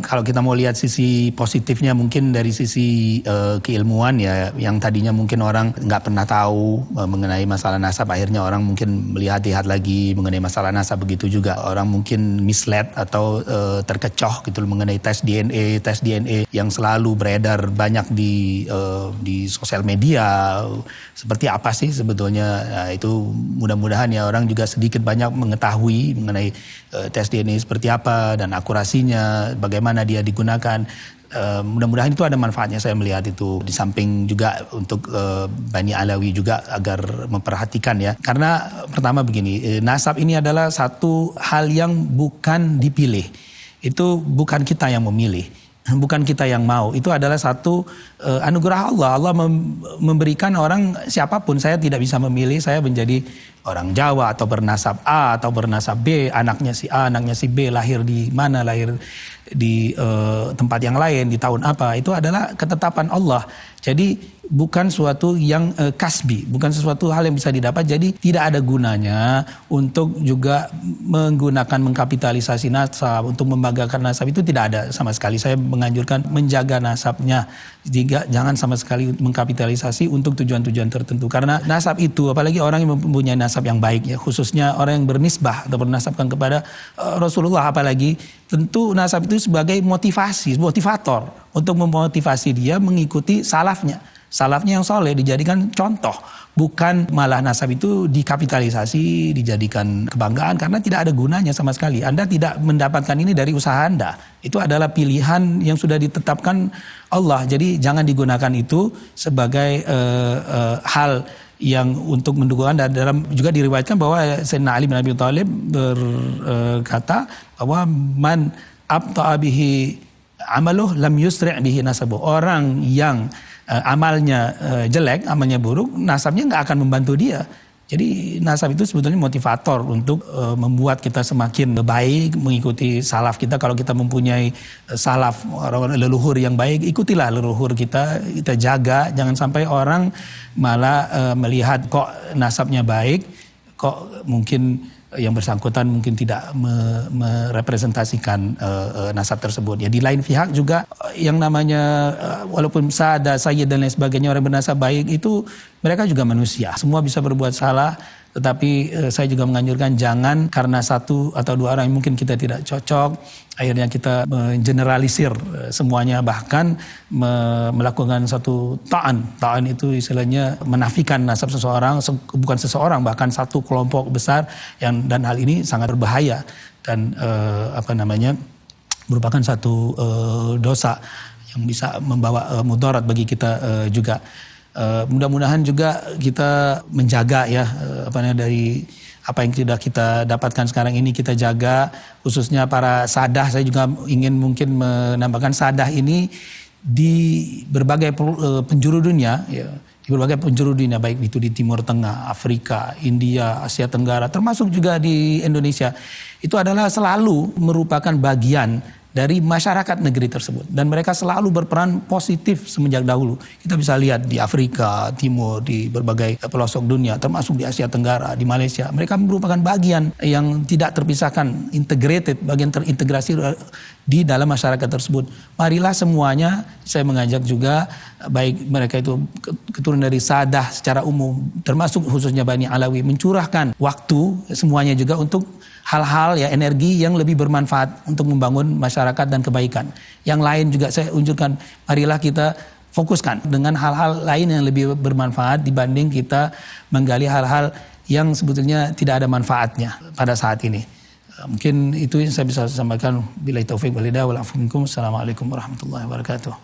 Kalau kita mau lihat sisi positifnya mungkin dari sisi keilmuan ya, yang tadinya mungkin orang nggak pernah tahu mengenai masalah nasab, akhirnya orang mungkin melihat-lihat lagi mengenai masalah nasab. Begitu juga orang mungkin misled atau terkecoh gitu mengenai tes DNA yang selalu beredar banyak di sosial media. Seperti apa sih sebetulnya? Nah, itu mudah-mudahan ya orang juga sedikit banyak mengetahui mengenai tes DNA seperti apa dan akurasinya. nasabnya, bagaimana dia digunakan. Mudah-mudahan itu ada manfaatnya, saya melihat itu. Di samping juga untuk Bani Alawi juga agar memperhatikan ya. Karena pertama begini, nasab ini adalah satu hal yang bukan dipilih. Itu bukan kita yang memilih, bukan kita yang mau. Itu adalah satu anugerah Allah. Allah memberikan orang siapapun. Saya tidak bisa memilih saya menjadi orang Jawa atau bernasab A atau bernasab B, anaknya si A, anaknya si B, lahir di mana, lahir di tempat yang lain, di tahun apa. Itu adalah ketetapan Allah. Jadi bukan suatu yang kasbi, bukan sesuatu hal yang bisa didapat. Jadi tidak ada gunanya untuk juga mengkapitalisasi nasab, untuk membanggakan nasab, itu tidak ada sama sekali. Saya menganjurkan menjaga nasabnya, jangan sama sekali mengkapitalisasi untuk tujuan-tujuan tertentu. Karena nasab itu, apalagi orang yang mempunyai nasab yang baik ya, khususnya orang yang bernisbah atau bernasabkan kepada Rasulullah, apalagi tentu nasab itu sebagai motivator untuk memotivasi dia mengikuti salafnya yang soleh, dijadikan contoh. Bukan malah nasab itu dikapitalisasi, dijadikan kebanggaan, karena tidak ada gunanya sama sekali. Anda tidak mendapatkan ini dari usaha Anda. Itu adalah pilihan yang sudah ditetapkan Allah. Jadi jangan digunakan itu sebagai hal yang untuk mendukung Anda. Juga diriwayatkan bahwa Sayyidina Ali bin Abi Thalib berkata bahwa man abta'a bihi amaluh lam yusri' bihi nasabuh. Orang yang amalnya jelek, amalnya buruk, nasabnya nggak akan membantu dia. Jadi nasab itu sebetulnya motivator untuk membuat kita semakin baik, mengikuti salaf kita. Kalau kita mempunyai salaf, orang leluhur yang baik, ikutilah leluhur kita jaga. Jangan sampai orang malah melihat kok nasabnya baik, kok mungkin yang bersangkutan mungkin tidak merepresentasikan nasab tersebut. Ya, di lain pihak juga yang namanya walaupun sada, sayyid dan lain sebagainya, orang bernasab baik itu mereka juga manusia. Semua bisa berbuat salah, tetapi saya juga menganjurkan jangan karena satu atau dua orang yang mungkin kita tidak cocok, akhirnya kita mengeneralisir semuanya, bahkan melakukan satu ta'an. Ta'an itu istilahnya menafikan nasab seseorang, bukan seseorang, bahkan satu kelompok besar, dan hal ini sangat berbahaya dan merupakan satu dosa yang bisa membawa mudarat bagi kita juga. Mudah-mudahan juga kita menjaga ya dari apa yang sudah kita dapatkan sekarang ini, kita jaga, khususnya para sadah. Saya juga ingin mungkin menambahkan sadah ini di berbagai penjuru dunia ya, di berbagai penjuru dunia, baik itu di Timur Tengah, Afrika, India, Asia Tenggara, termasuk juga di Indonesia. Itu adalah selalu merupakan bagian dari masyarakat negeri tersebut, dan mereka selalu berperan positif semenjak dahulu. Kita bisa lihat di Afrika Timur, di berbagai pelosok dunia, termasuk di Asia Tenggara, di Malaysia, mereka merupakan bagian yang tidak terpisahkan, integrated, bagian terintegrasi di dalam masyarakat tersebut. Marilah semuanya, saya mengajak juga, baik mereka itu keturunan dari sadah secara umum, termasuk khususnya Bani Alawi, mencurahkan waktu semuanya juga untuk hal-hal ya, energi yang lebih bermanfaat untuk membangun masyarakat dan kebaikan. Yang lain juga saya unjukkan, marilah kita fokuskan dengan hal-hal lain yang lebih bermanfaat dibanding kita menggali hal-hal yang sebetulnya tidak ada manfaatnya pada saat ini. Mungkin itu yang saya bisa sampaikan. Billahi taufiq wal hidayah wal afu minkum. Assalamualaikum warahmatullahi wabarakatuh.